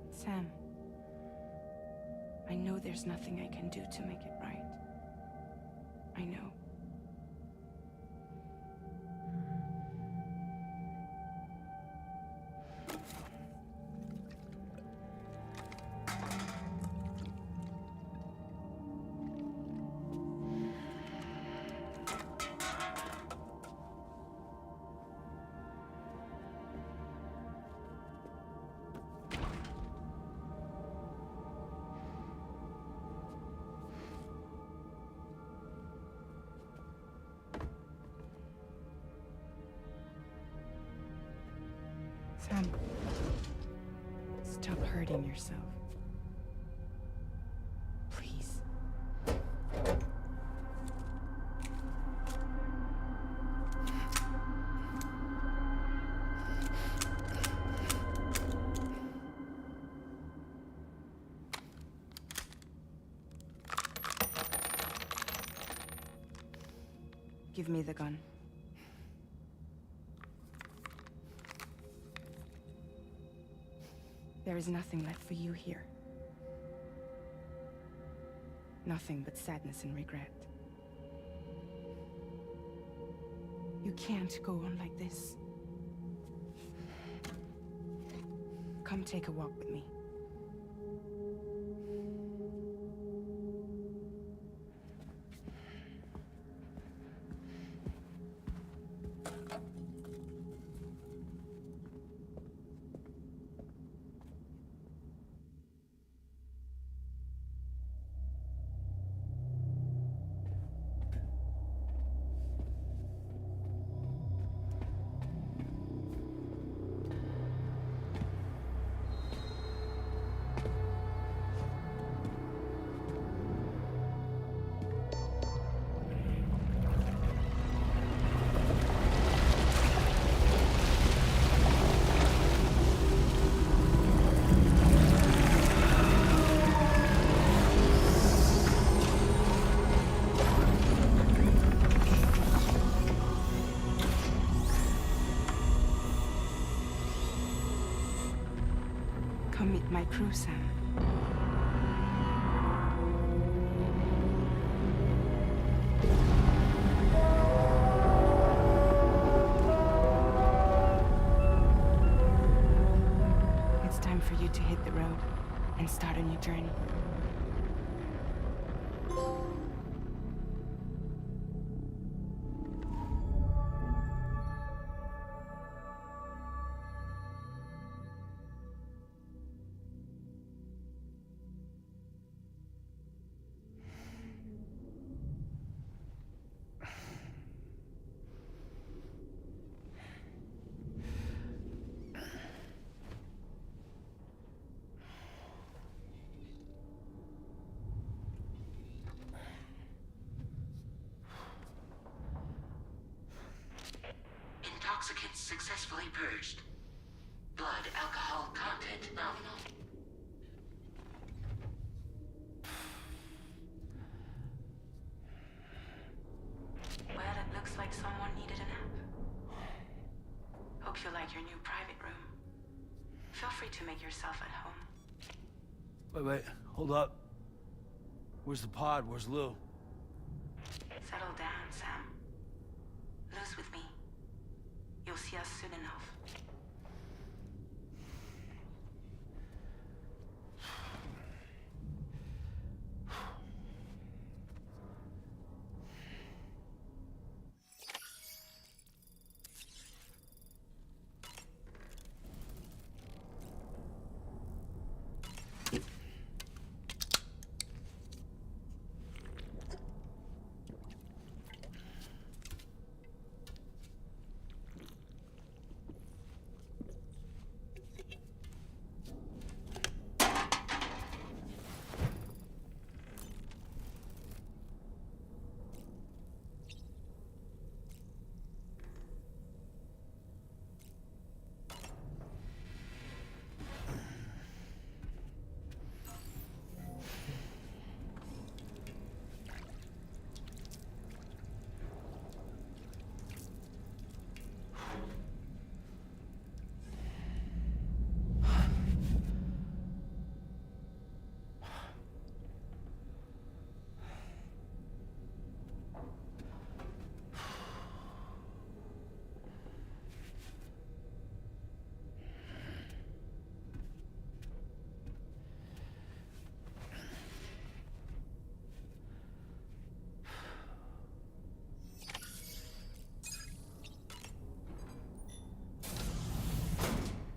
Sam, I know there's nothing I can do to make it right. I know. Sam, stop hurting yourself. Please. Give me the gun. There is nothing left for you here. Nothing but sadness and regret. You can't go on like this. Come take a walk with me. Come meet my crew, Sam. It's time for you to hit the road and start a new journey. Intoxicants successfully purged. Blood alcohol content nominal. Well, it looks like someone needed a nap. Hope you like your new private room. Feel free to make yourself at home. Wait, hold up. Where's the pod? Where's Lou? Settle down, Sam. Lou's with me. You'll see us soon enough.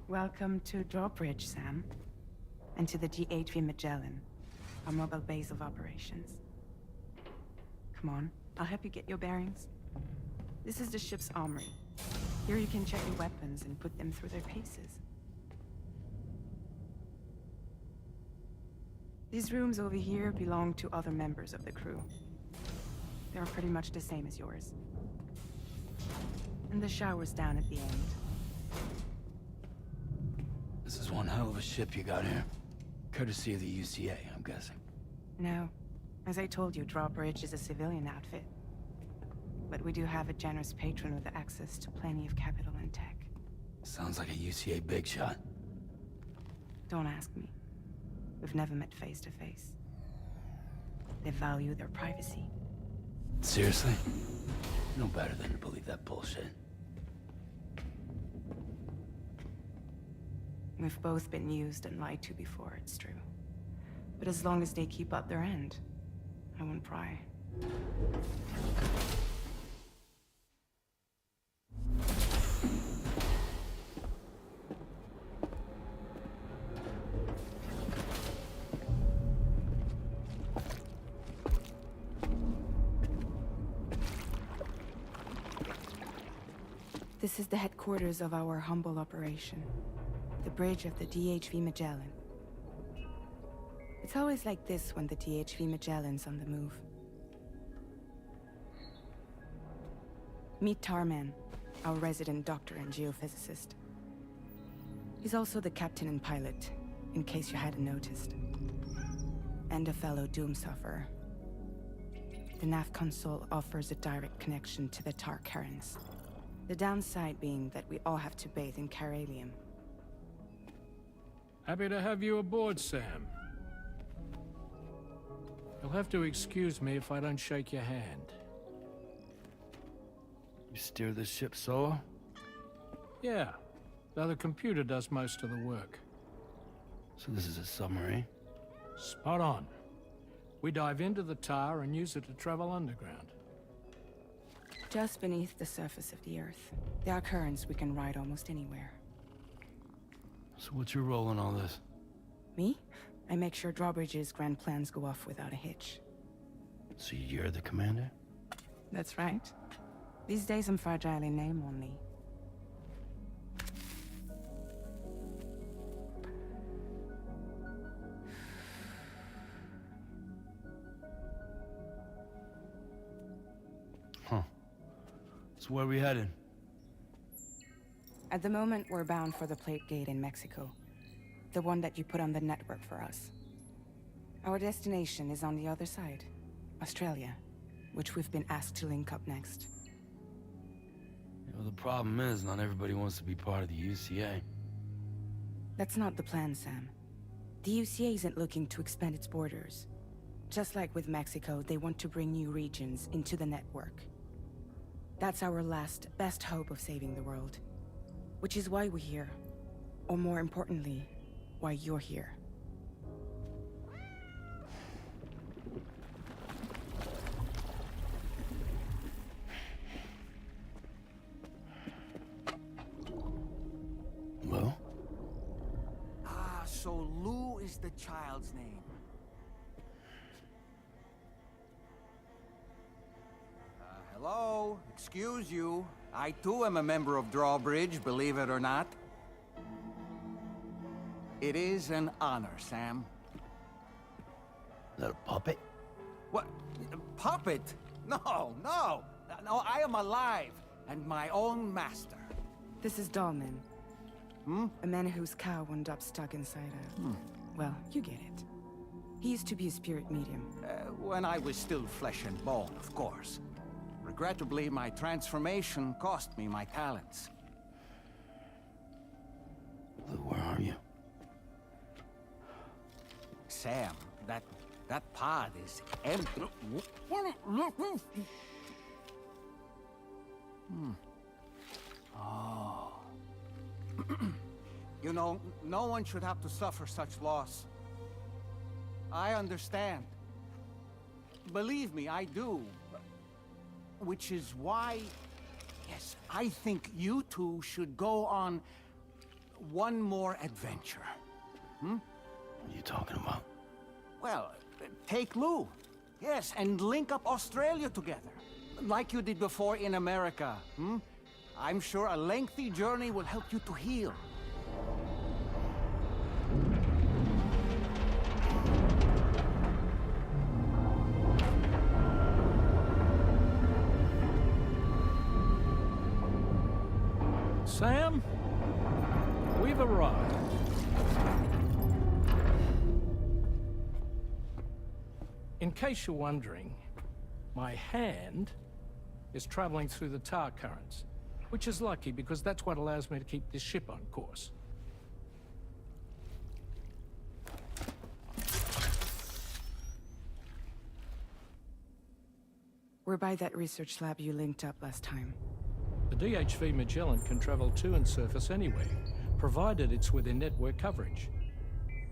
Welcome to Drawbridge, Sam. And to the GHV Magellan, our mobile base of operations. Come on, I'll help you get your bearings. This is the ship's armory. Here you can check your weapons and put them through their paces. These rooms over here belong to other members of the crew. They're pretty much the same as yours. And the shower's down at the end. This is one hell of a ship you got here. Courtesy of the UCA, I'm guessing. No. As I told you, Drawbridge is a civilian outfit. But we do have a generous patron with access to plenty of capital and tech. Sounds like a UCA big shot. Don't ask me. We've never met face to face. They value their privacy. Seriously? No better than to believe that bullshit. We've both been used and lied to before, it's true. But as long as they keep up their end, I won't pry. This is the headquarters of our humble operation. The bridge of the DHV Magellan. It's always like this when the DHV Magellan's on the move. Meet Tarman, our resident doctor and geophysicist. He's also the captain and pilot, in case you hadn't noticed. And a fellow Doom sufferer. The nav console offers a direct connection to the Tarkarans. The downside being that we all have to bathe in Caralium. Happy to have you aboard, Sam. You'll have to excuse me if I don't shake your hand. You steer this ship solo? Yeah, though the computer does most of the work. So this is a submarine? Spot on. We dive into the tower and use it to travel underground. Just beneath the surface of the Earth, there are currents we can ride almost anywhere. So what's your role in all this? Me? I make sure Drawbridge's grand plans go off without a hitch. So you're the commander? That's right. These days I'm fragile in name only. Huh. So where are we headed? At the moment, we're bound for the Plate Gate in Mexico. The one that you put on the network for us. Our destination is on the other side, Australia, which we've been asked to link up next. You know, the problem is, not everybody wants to be part of the UCA. That's not the plan, Sam. The UCA isn't looking to expand its borders. Just like with Mexico, they want to bring new regions into the network. That's our last, best hope of saving the world. Which is why we're here. Or more importantly, why you're here. Well? Ah, so Lou is the child's name. Hello? Excuse you. I too am a member of Drawbridge, believe it or not. It is an honor, Sam. Is that a puppet? What? A puppet? No, no! No, I am alive, and my own master. This is Dahlman. Hmm? A man whose cow wound up stuck inside a... Well, you get it. He used to be a spirit medium. When I was still flesh and bone, of course. Regrettably, my transformation cost me my talents. Lou, where are you? Sam, that pod is empty. Oh. You know, no one should have to suffer such loss. I understand. Believe me, I do. Which is why, yes, I think you two should go on one more adventure. What are you talking about? Well, take Lou. Yes, and link up Australia together. Like you did before in America. I'm sure a lengthy journey will help you to heal. Sam, we've arrived. In case you're wondering, my hand is traveling through the tar currents, which is lucky because that's what allows me to keep this ship on course. We're by that research lab you linked up last time. The DHV Magellan can travel to and surface anywhere, provided it's within network coverage.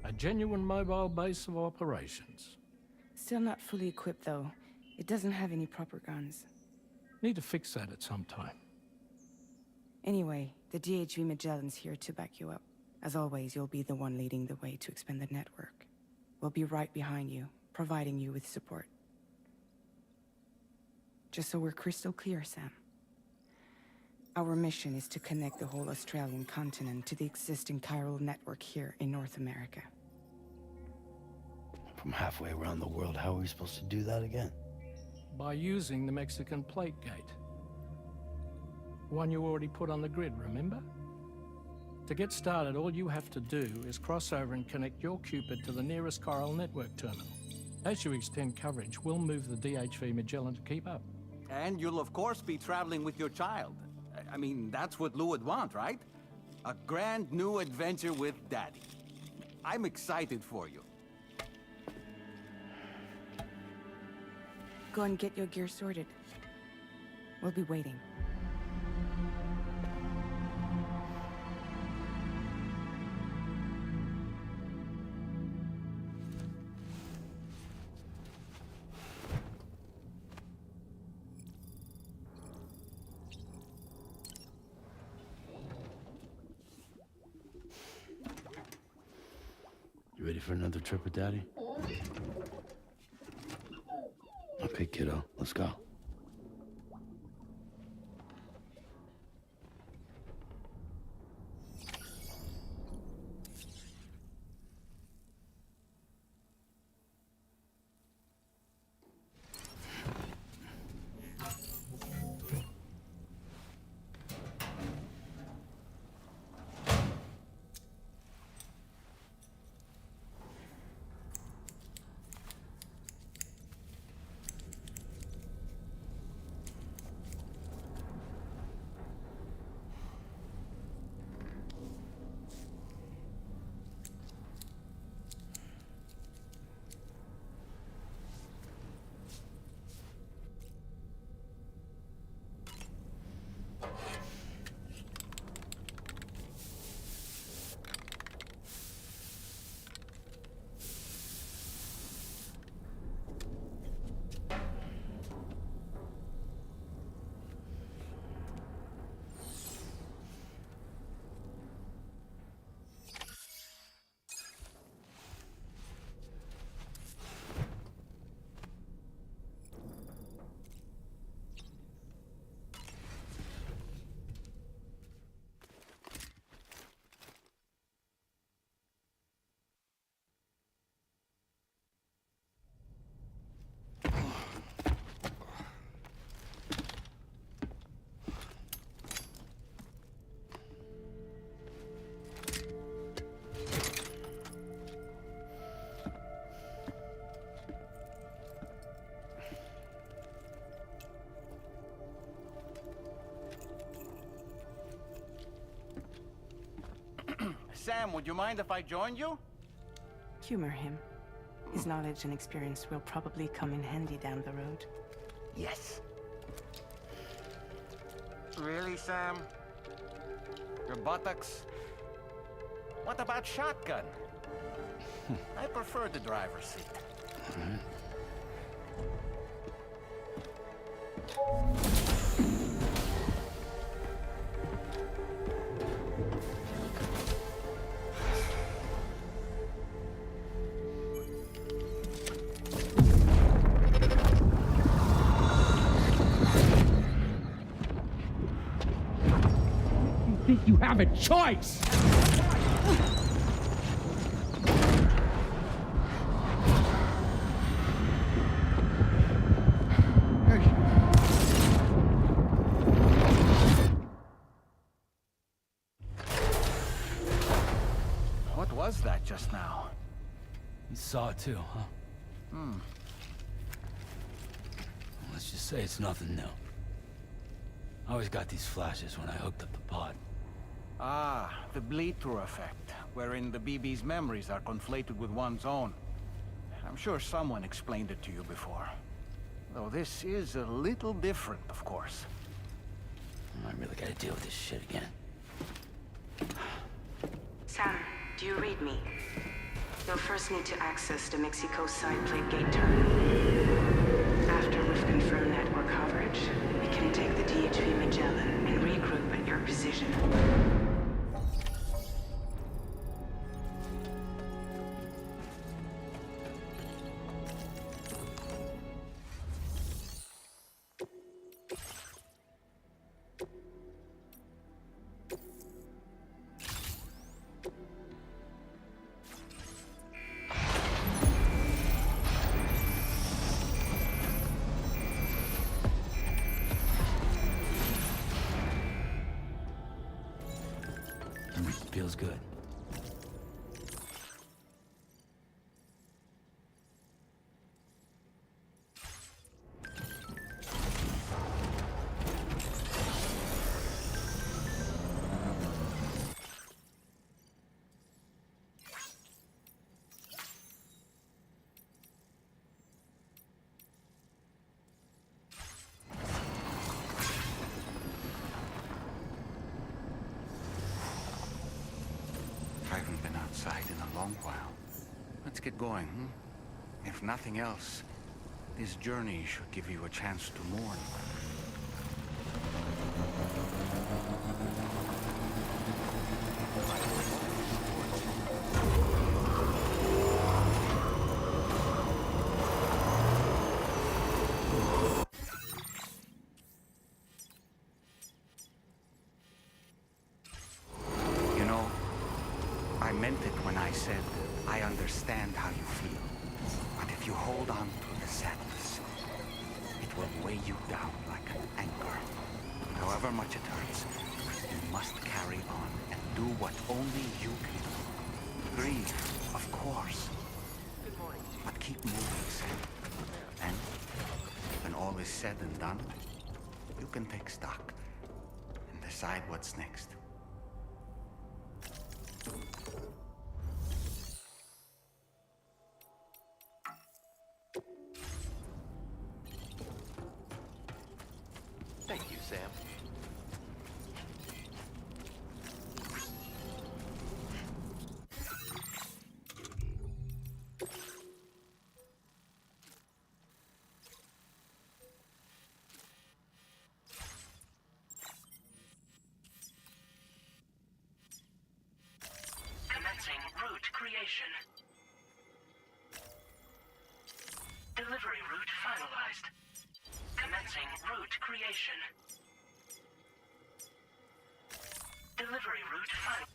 A genuine mobile base of operations. Still not fully equipped, though. It doesn't have any proper guns. Need to fix that at some time. Anyway, the DHV Magellan's here to back you up. As always, you'll be the one leading the way to expand the network. We'll be right behind you, providing you with support. Just so we're crystal clear, Sam. Our mission is to connect the whole Australian continent to the existing chiral network here in North America. From halfway around the world, how are we supposed to do that again? By using the Mexican Plate Gate. One you already put on the grid, remember? To get started, all you have to do is cross over and connect your Cupid to the nearest chiral network terminal. As you extend coverage, we'll move the DHV Magellan to keep up. And you'll of course be traveling with your child. I mean, that's what Lou would want, right? A grand new adventure with Daddy. I'm excited for you. Go and get your gear sorted. We'll be waiting. You ready for another trip with Daddy? Okay, kiddo, let's go. Sam, would you mind if I joined you? Humor him. His knowledge and experience will probably come in handy down the road. Yes. Really, Sam? Your buttocks? What about shotgun? I prefer the driver's seat. Think you have a choice? What was that just now? You saw it too, huh? Let's just say it's nothing new. I always got these flashes when I hooked up the pod. Ah, the bleed-through effect, wherein the BB's memories are conflated with one's own. I'm sure someone explained it to you before. Though this is a little different, of course. I really gotta deal with this shit again. Sam, do you read me? You'll first need to access the Mexico side plate gate terminal. After we've confirmed network coverage, we can take the DHV Magellan and regroup at your position. Feels good. outside in a long while. Let's get going, If nothing else, this journey should give you a chance to mourn. You know, I meant it when I said I understand how you feel. But if you hold on to the sadness, it will weigh you down like an anchor. However much it hurts, you must carry on and do what only you can do. Grieve, of course. But keep moving, Sam. And when all is said and done, you can take stock and decide what's next. Thank you, Sam. Commencing route creation. Delivery route finalized. Commencing route creation. Delivery route final.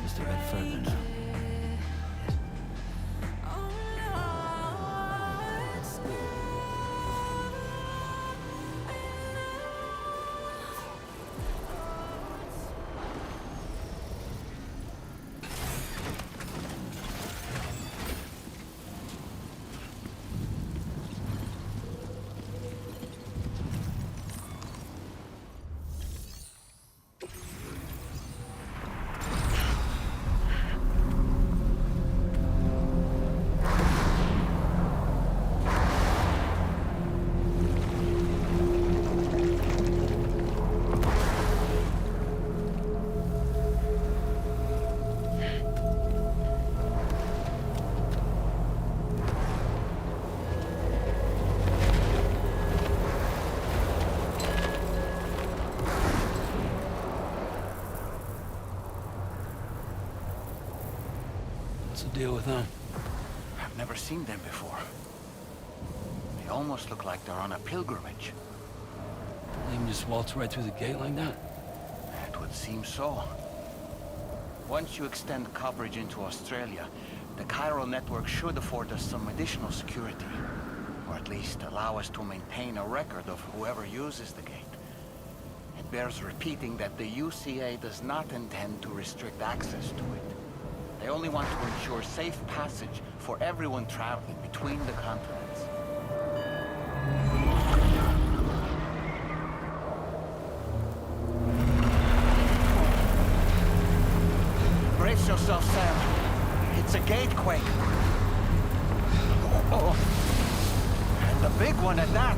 Just a bit further now. What's the deal with them? I've never seen them before. They almost look like they're on a pilgrimage. They can just waltz right through the gate like that? It would seem so. Once you extend coverage into Australia, the chiral network should afford us some additional security. Or at least allow us to maintain a record of whoever uses the gate. It bears repeating that the UCA does not intend to restrict access to it. They only want to ensure safe passage for everyone traveling between the continents. Brace yourself, Sam. It's a gatequake. Oh. And a big one at that.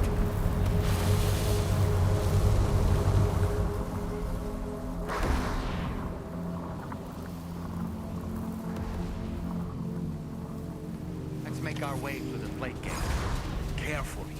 Let's make our way through the plate gate. Carefully.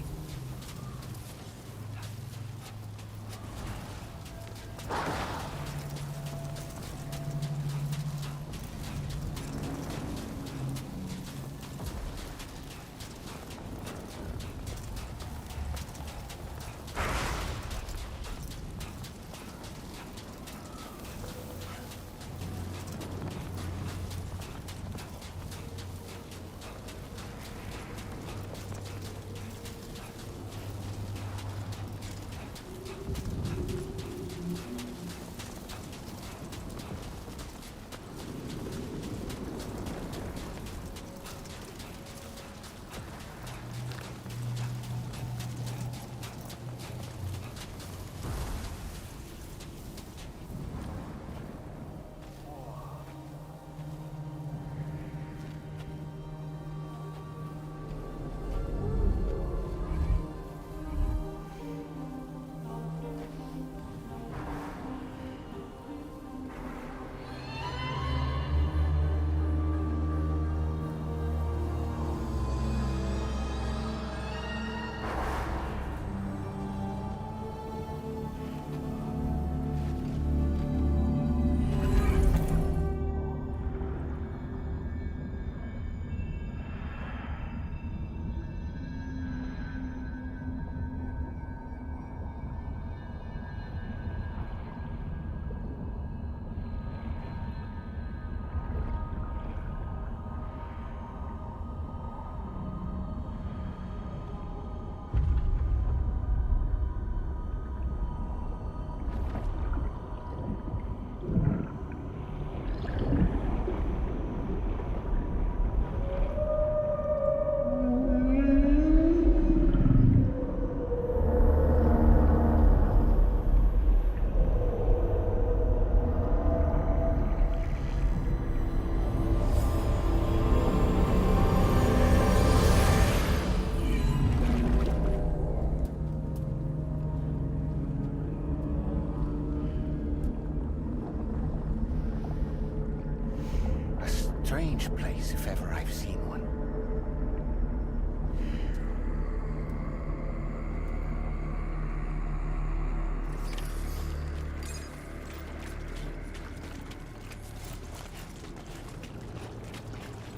Strange place, if ever I've seen one.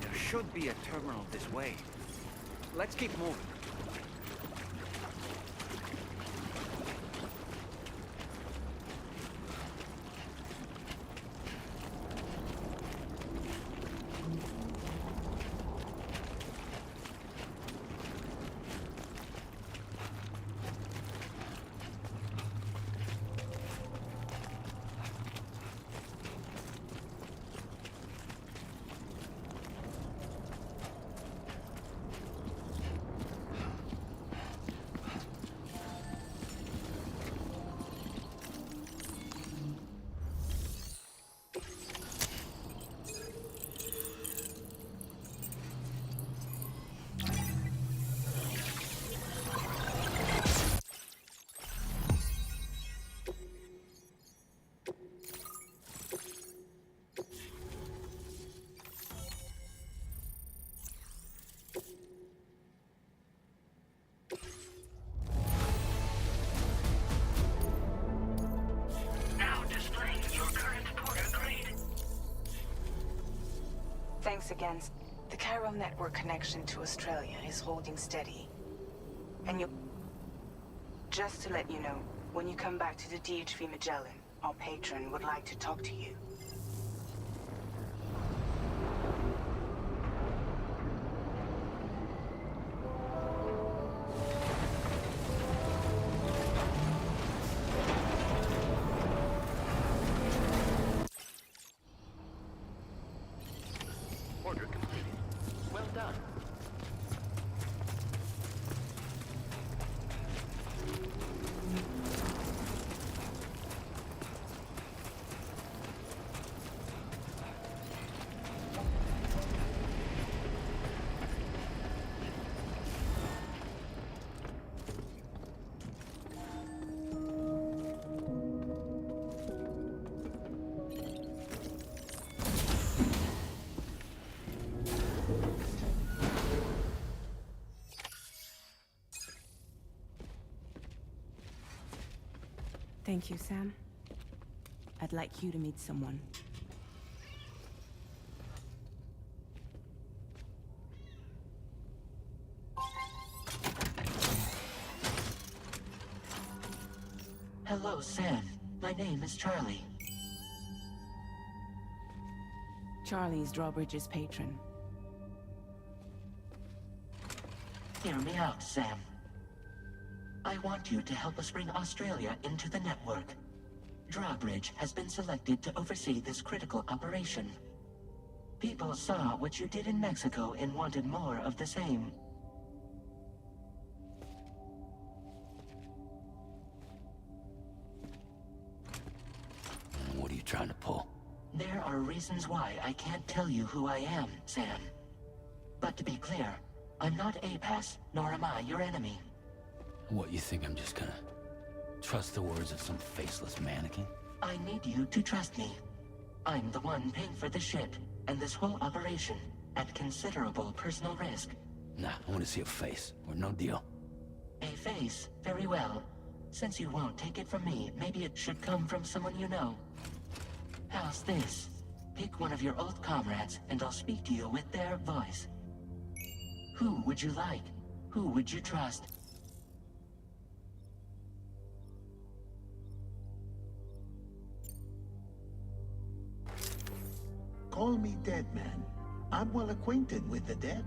There should be a terminal this way. Let's keep moving. Thanks again. The Chiral network connection to Australia is holding steady. And you... Just to let you know, when you come back to the DHV Magellan, our patron would like to talk to you. Thank you, Sam. I'd like you to meet someone. Hello, Sam. My name is Charlie. Charlie's Drawbridge's patron. Hear me out, Sam. I want you to help us bring Australia into the network. Drawbridge has been selected to oversee this critical operation. People saw what you did in Mexico and wanted more of the same. What are you trying to pull? There are reasons why I can't tell you who I am, Sam. But to be clear, I'm not APAS, nor am I your enemy. What, you think I'm just gonna trust the words of some faceless mannequin? I need you to trust me. I'm the one paying for the ship and this whole operation at considerable personal risk. Nah, I want to see a face, or no deal. A face? Very well. Since you won't take it from me, maybe it should come from someone you know. How's this? Pick one of your old comrades, and I'll speak to you with their voice. Who would you like? Who would you trust? Call me Dead Man. I'm well acquainted with the dead.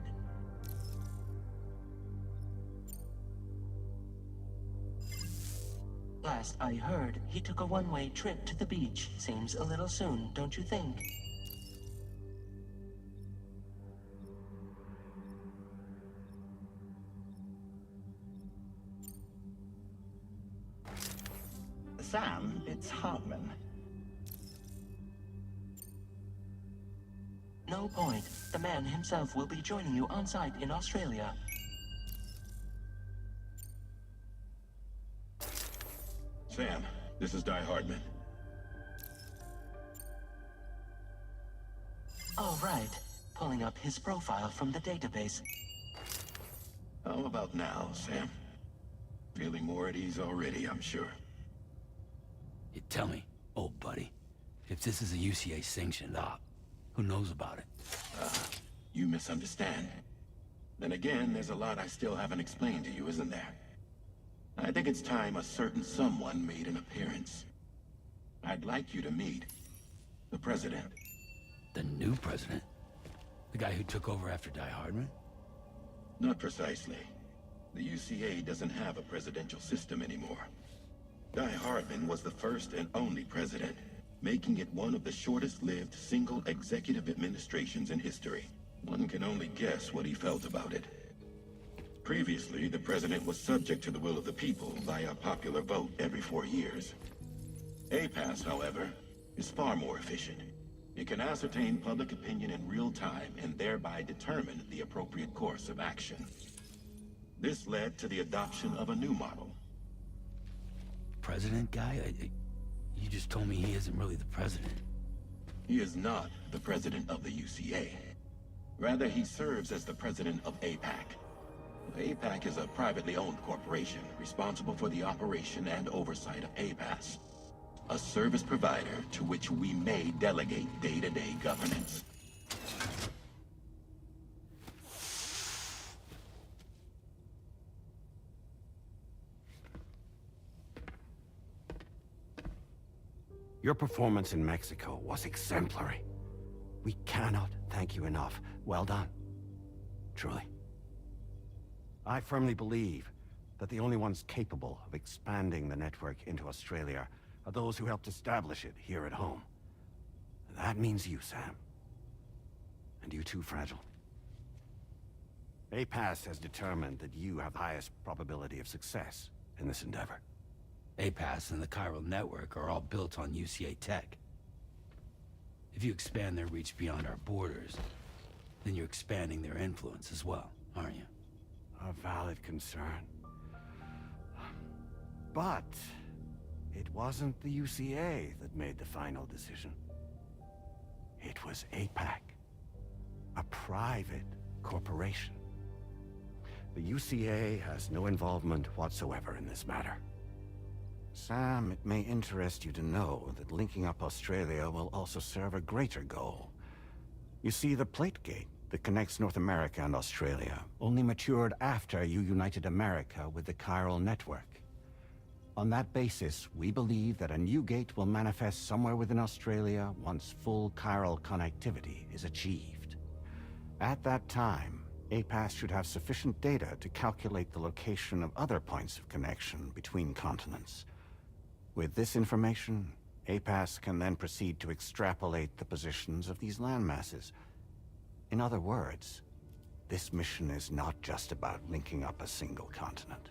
Last I heard, he took a one-way trip to the beach. Seems a little soon, don't you think? Sam, it's Hartman. No point. The man himself will be joining you on site in Australia. Sam, this is Di Hardman. All right. Pulling up his profile from the database. How about now, Sam? Feeling more at ease already, I'm sure. You tell me, old buddy, if this is a UCA-sanctioned op, who knows about it? You misunderstand. Then again, there's a lot I still haven't explained to you, isn't there? I think it's time a certain someone made an appearance. I'd like you to meet the President. The new president? The guy who took over after Die Hardman? Not precisely. The UCA doesn't have a presidential system anymore. Die Hardman was the first and only president, making it one of the shortest-lived single executive administrations in history. One can only guess what he felt about it. Previously, the president was subject to the will of the people via popular vote every 4 years. APAS, however, is far more efficient. It can ascertain public opinion in real time and thereby determine the appropriate course of action. This led to the adoption of a new model. President guy? You just told me he isn't really the president. He is not the president of the UCA. Rather, he serves as the president of APAC. APAC is a privately owned corporation responsible for the operation and oversight of APAS, a service provider to which we may delegate day-to-day governance. Your performance in Mexico was exemplary. We cannot thank you enough. Well done. Truly. I firmly believe that the only ones capable of expanding the network into Australia are those who helped establish it here at home. That means you, Sam. And you too, Fragile. APAS has determined that you have the highest probability of success in this endeavor. APAS and the Chiral Network are all built on UCA tech. If you expand their reach beyond our borders, then you're expanding their influence as well, aren't you? A valid concern. But it wasn't the UCA that made the final decision. It was APAC, a private corporation. The UCA has no involvement whatsoever in this matter. Sam, it may interest you to know that linking up Australia will also serve a greater goal. You see, the plate gate that connects North America and Australia only matured after you united America with the chiral network. On that basis, we believe that a new gate will manifest somewhere within Australia once full chiral connectivity is achieved. At that time, APAS should have sufficient data to calculate the location of other points of connection between continents. With this information, APAS can then proceed to extrapolate the positions of these landmasses. In other words, this mission is not just about linking up a single continent.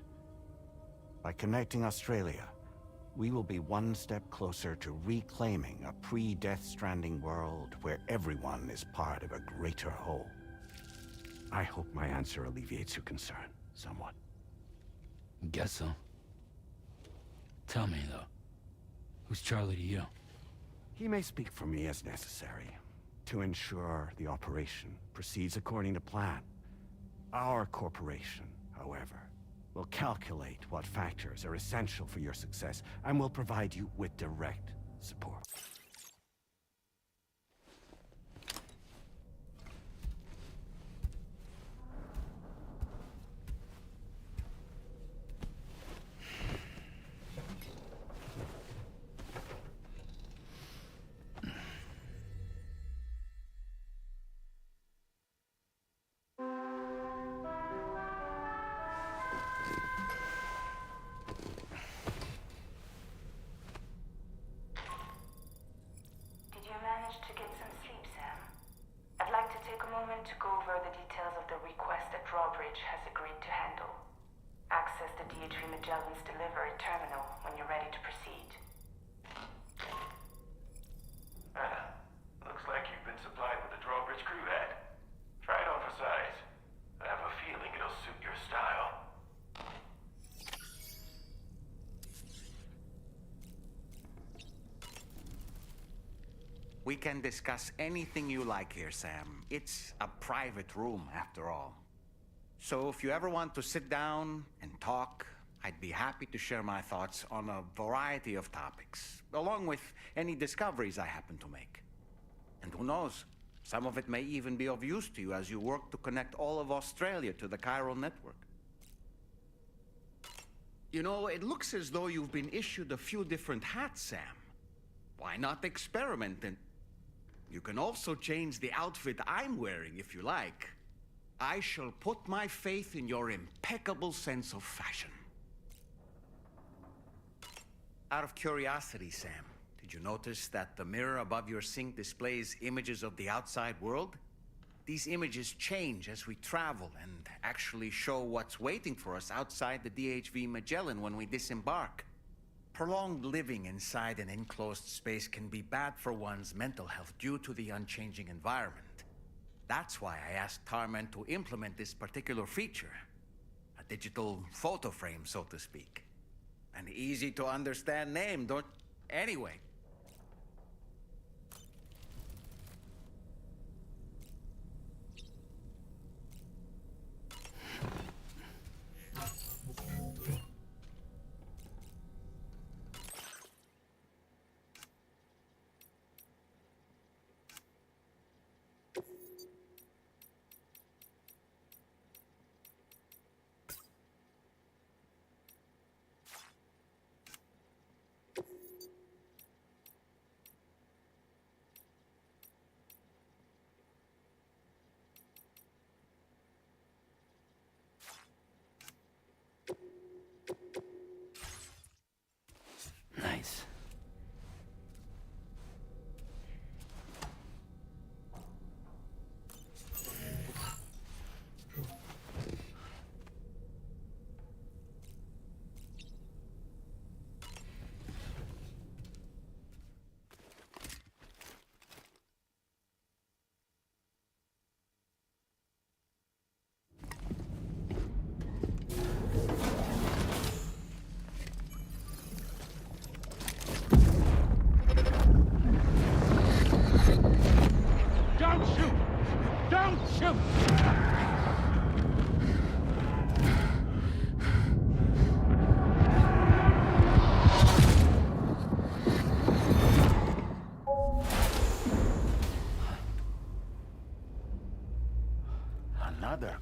By connecting Australia, we will be one step closer to reclaiming a pre-Death Stranding world where everyone is part of a greater whole. I hope my answer alleviates your concern somewhat. Guess so. Tell me, though, who's Charlie to you? He may speak for me as necessary, to ensure the operation proceeds according to plan. Our corporation, however, will calculate what factors are essential for your success and will provide you with direct support. Did you manage to get some sleep, Sam? I'd like to take a moment to go over the details of the request that Drawbridge has agreed to handle. Access the DHV Magellan's delivery terminal when you're ready to proceed. Looks like you've been supplied with a Drawbridge crew head. Try it on for size. I have a feeling it'll suit your style. We can discuss anything you like here, Sam. It's a private room, after all. So if you ever want to sit down and talk, I'd be happy to share my thoughts on a variety of topics, along with any discoveries I happen to make. And who knows, some of it may even be of use to you as you work to connect all of Australia to the chiral network. You know, it looks as though you've been issued a few different hats, Sam. Why not experiment and... You can also change the outfit I'm wearing if you like. I shall put my faith in your impeccable sense of fashion. Out of curiosity, Sam, did you notice that the mirror above your sink displays images of the outside world? These images change as we travel and actually show what's waiting for us outside the DHV Magellan when we disembark. Prolonged living inside an enclosed space can be bad for one's mental health due to the unchanging environment. That's why I asked Tarman to implement this particular feature. A digital photo frame, so to speak. An easy to understand name, don't... Anyway.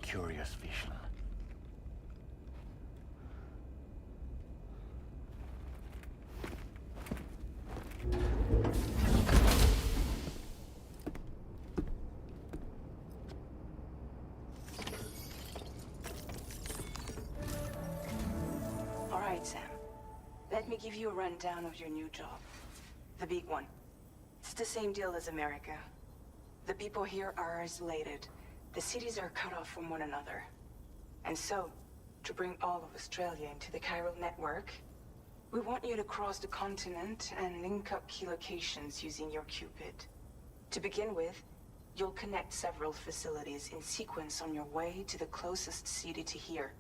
curious vision. All right, Sam. Let me give you a rundown of your new job. The big one. It's the same deal as America. The people here are isolated. The cities are cut off from one another. And so, to bring all of Australia into the chiral network, we want you to cross the continent and link up key locations using your Cupid. To begin with, you'll connect several facilities in sequence on your way to the closest city to here.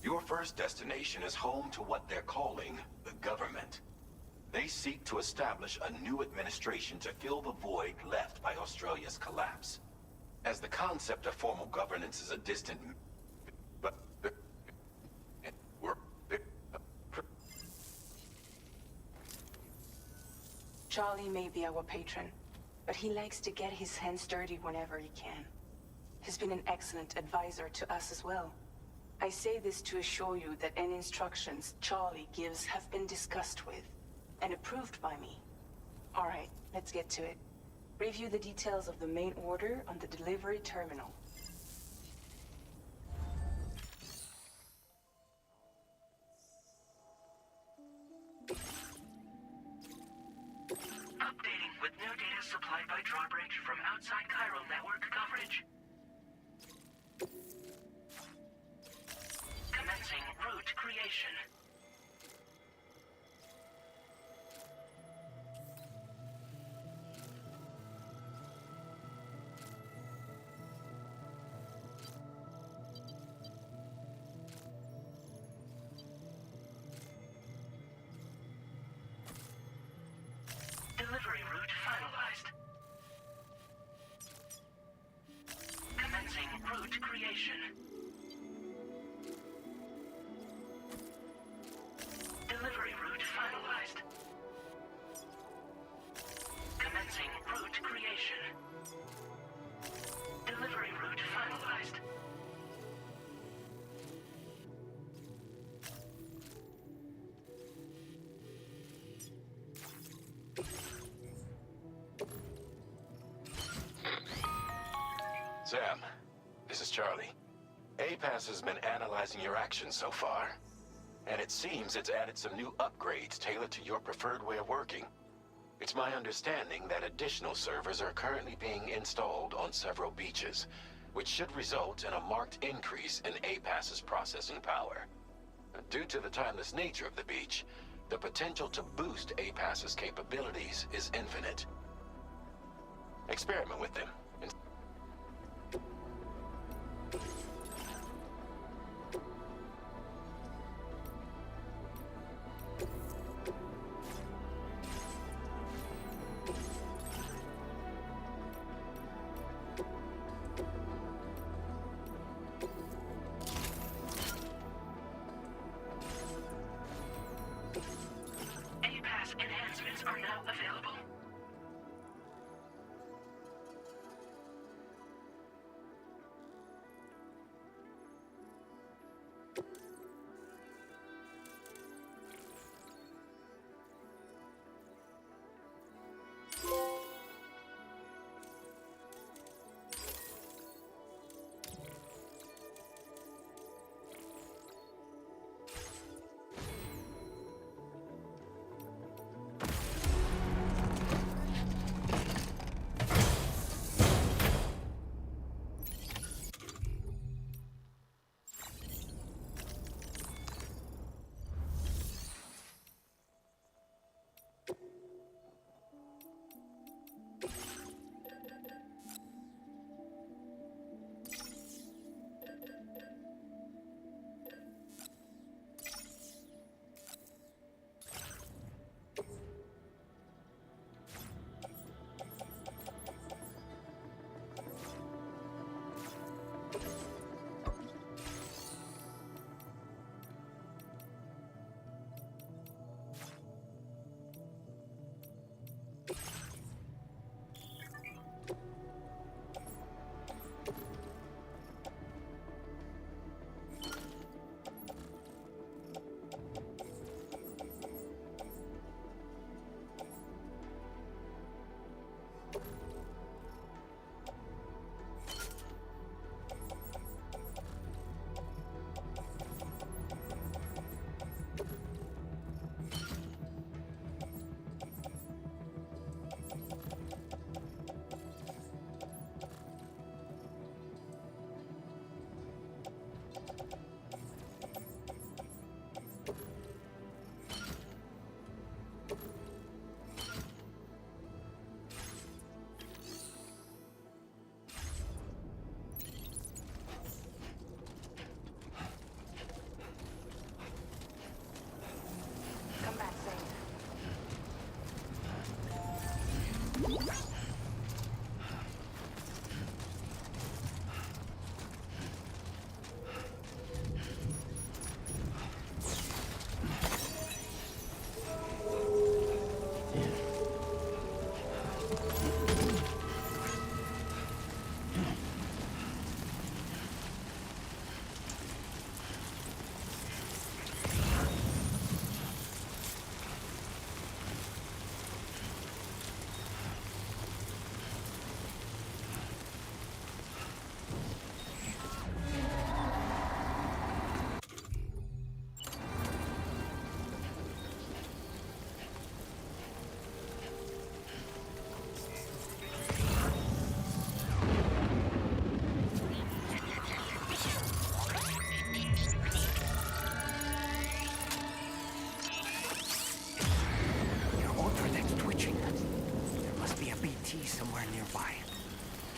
Your first destination is home to what they're calling the government. They seek to establish a new administration to fill the void left by Australia's collapse. As the concept of formal governance is a distant... but... Charlie may be our patron, but he likes to get his hands dirty whenever he can. He's been an excellent advisor to us as well. I say this to assure you that any instructions Charlie gives have been discussed with and approved by me. All right, let's get to it. Review the details of the main order on the delivery terminal. Updating with new data supplied by drawbridge from outside chiral network coverage. Commencing route creation. Delivery route finalized. Commencing route creation. Delivery route finalized. Commencing route creation. Delivery route finalized. Sam, this is Charlie. APAS has been analyzing your actions so far, and it seems it's added some new upgrades tailored to your preferred way of working. It's my understanding that additional servers are currently being installed on several beaches, which should result in a marked increase in APAS's processing power. Due to the timeless nature of the beach, the potential to boost APAS's capabilities is infinite. Experiment with them. APAS enhancements are now available.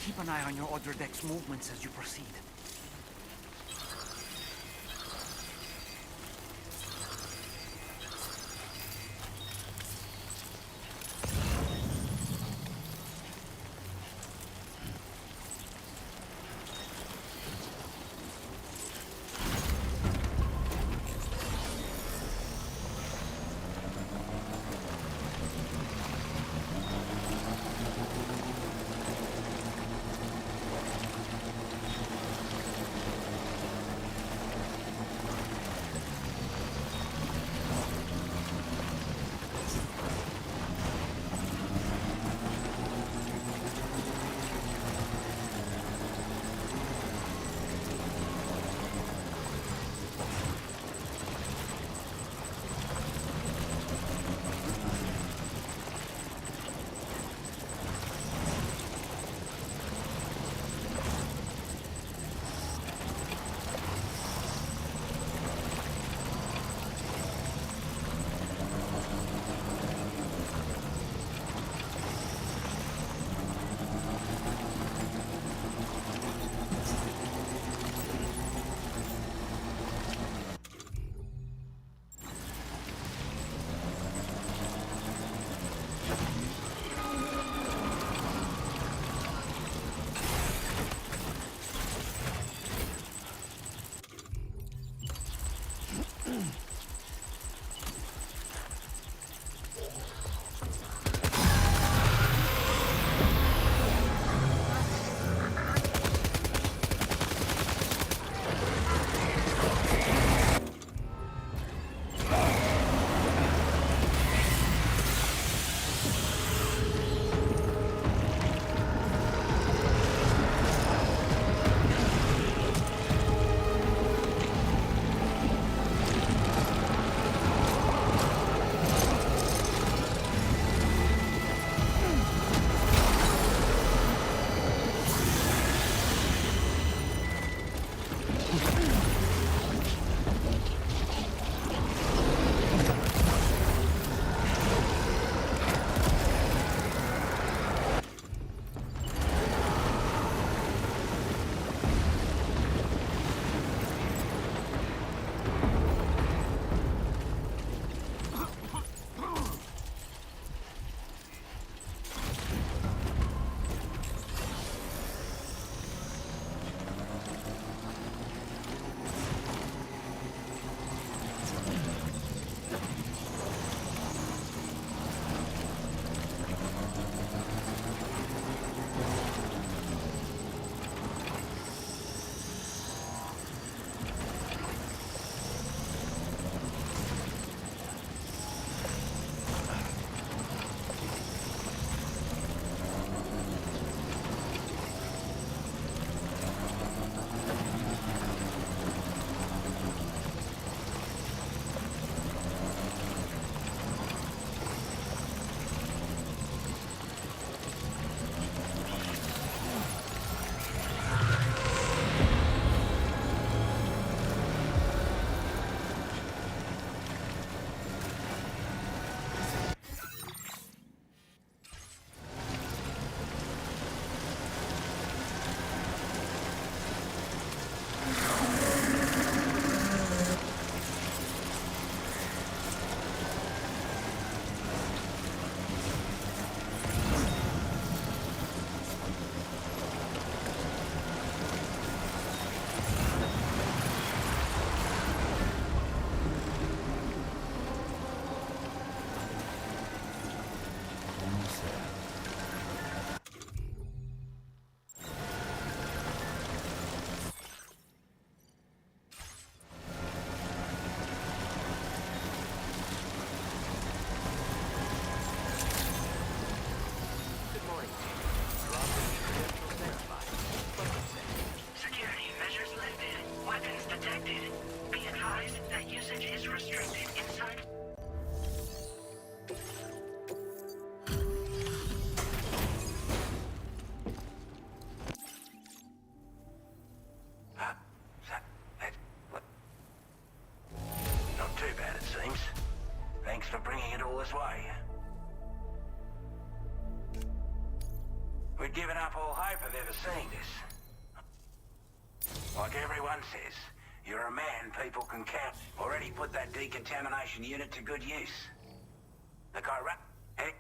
Keep an eye on your other deck's movements as you proceed. up all hope of ever seeing this. Like everyone says, you're a man people can count. Already put that decontamination unit to good use. The Kyra... Hey?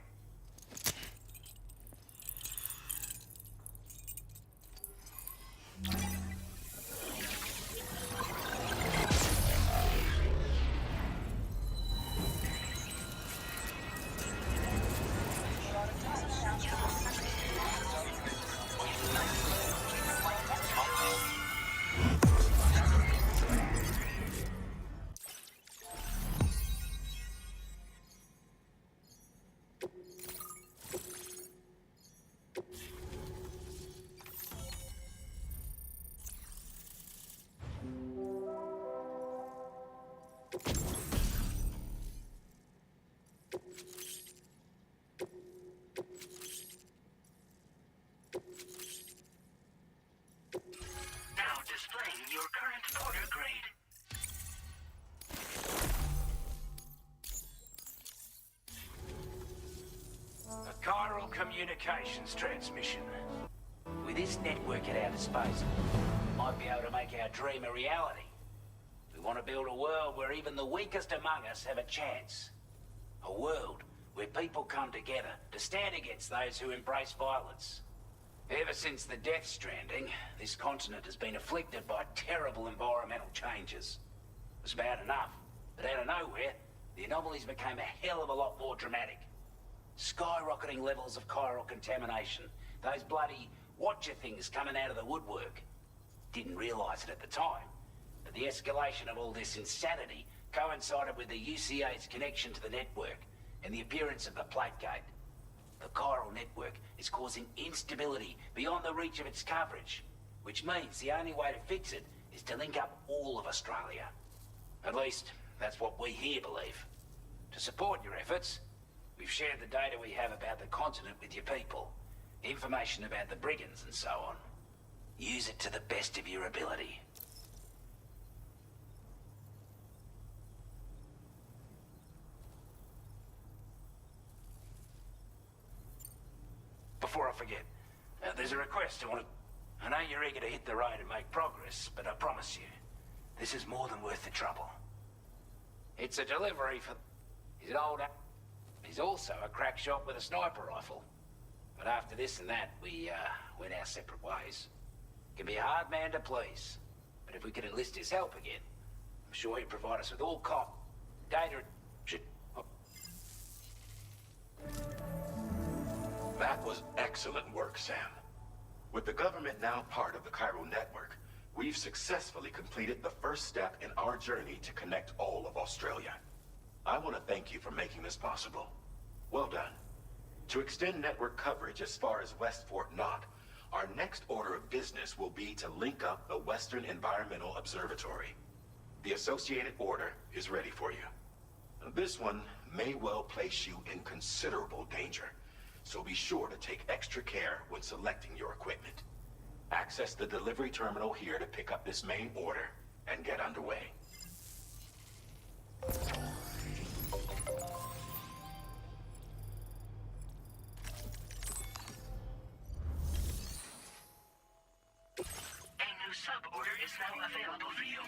Now displaying your current order grade. A chiral communications transmission. With this network at our disposal, we might be able to make our dream a reality. We want to build a world where even the weakest among us have a chance. A world where people come together to stand against those who embrace violence. Ever since the Death Stranding, this continent has been afflicted by terrible environmental changes. It was bad enough, but out of nowhere, the anomalies became a hell of a lot more dramatic. Skyrocketing levels of chiral contamination, those bloody watcher things coming out of the woodwork. Didn't realize it at the time, but the escalation of all this insanity coincided with the UCA's connection to the network and the appearance of the plate gate. The chiral network is causing instability beyond the reach of its coverage, which means the only way to fix it is to link up all of Australia. At least, that's what we here believe. To support your efforts, we've shared the data we have about the continent with your people, information about the brigands and so on. Use it to the best of your ability. Before I forget, there's a request I know you're eager to hit the road and make progress, but I promise you, this is more than worth the trouble. It's a delivery for... He's an old... He's also a crack shot with a sniper rifle. But after this and that, we went our separate ways. Can be a hard man to please, but if we could enlist his help again, I'm sure he'd provide us with all data... That was excellent work, Sam. With the government now part of the chiral network, we've successfully completed the first step in our journey to connect all of Australia. I want to thank you for making this possible. Well done. To extend network coverage as far as West Fort Knott, our next order of business will be to link up the Western Environmental Observatory. The associated order is ready for you. This one may well place you in considerable danger, so be sure to take extra care when selecting your equipment. Access the delivery terminal here to pick up this main order and get underway. A new sub-order is now available for you.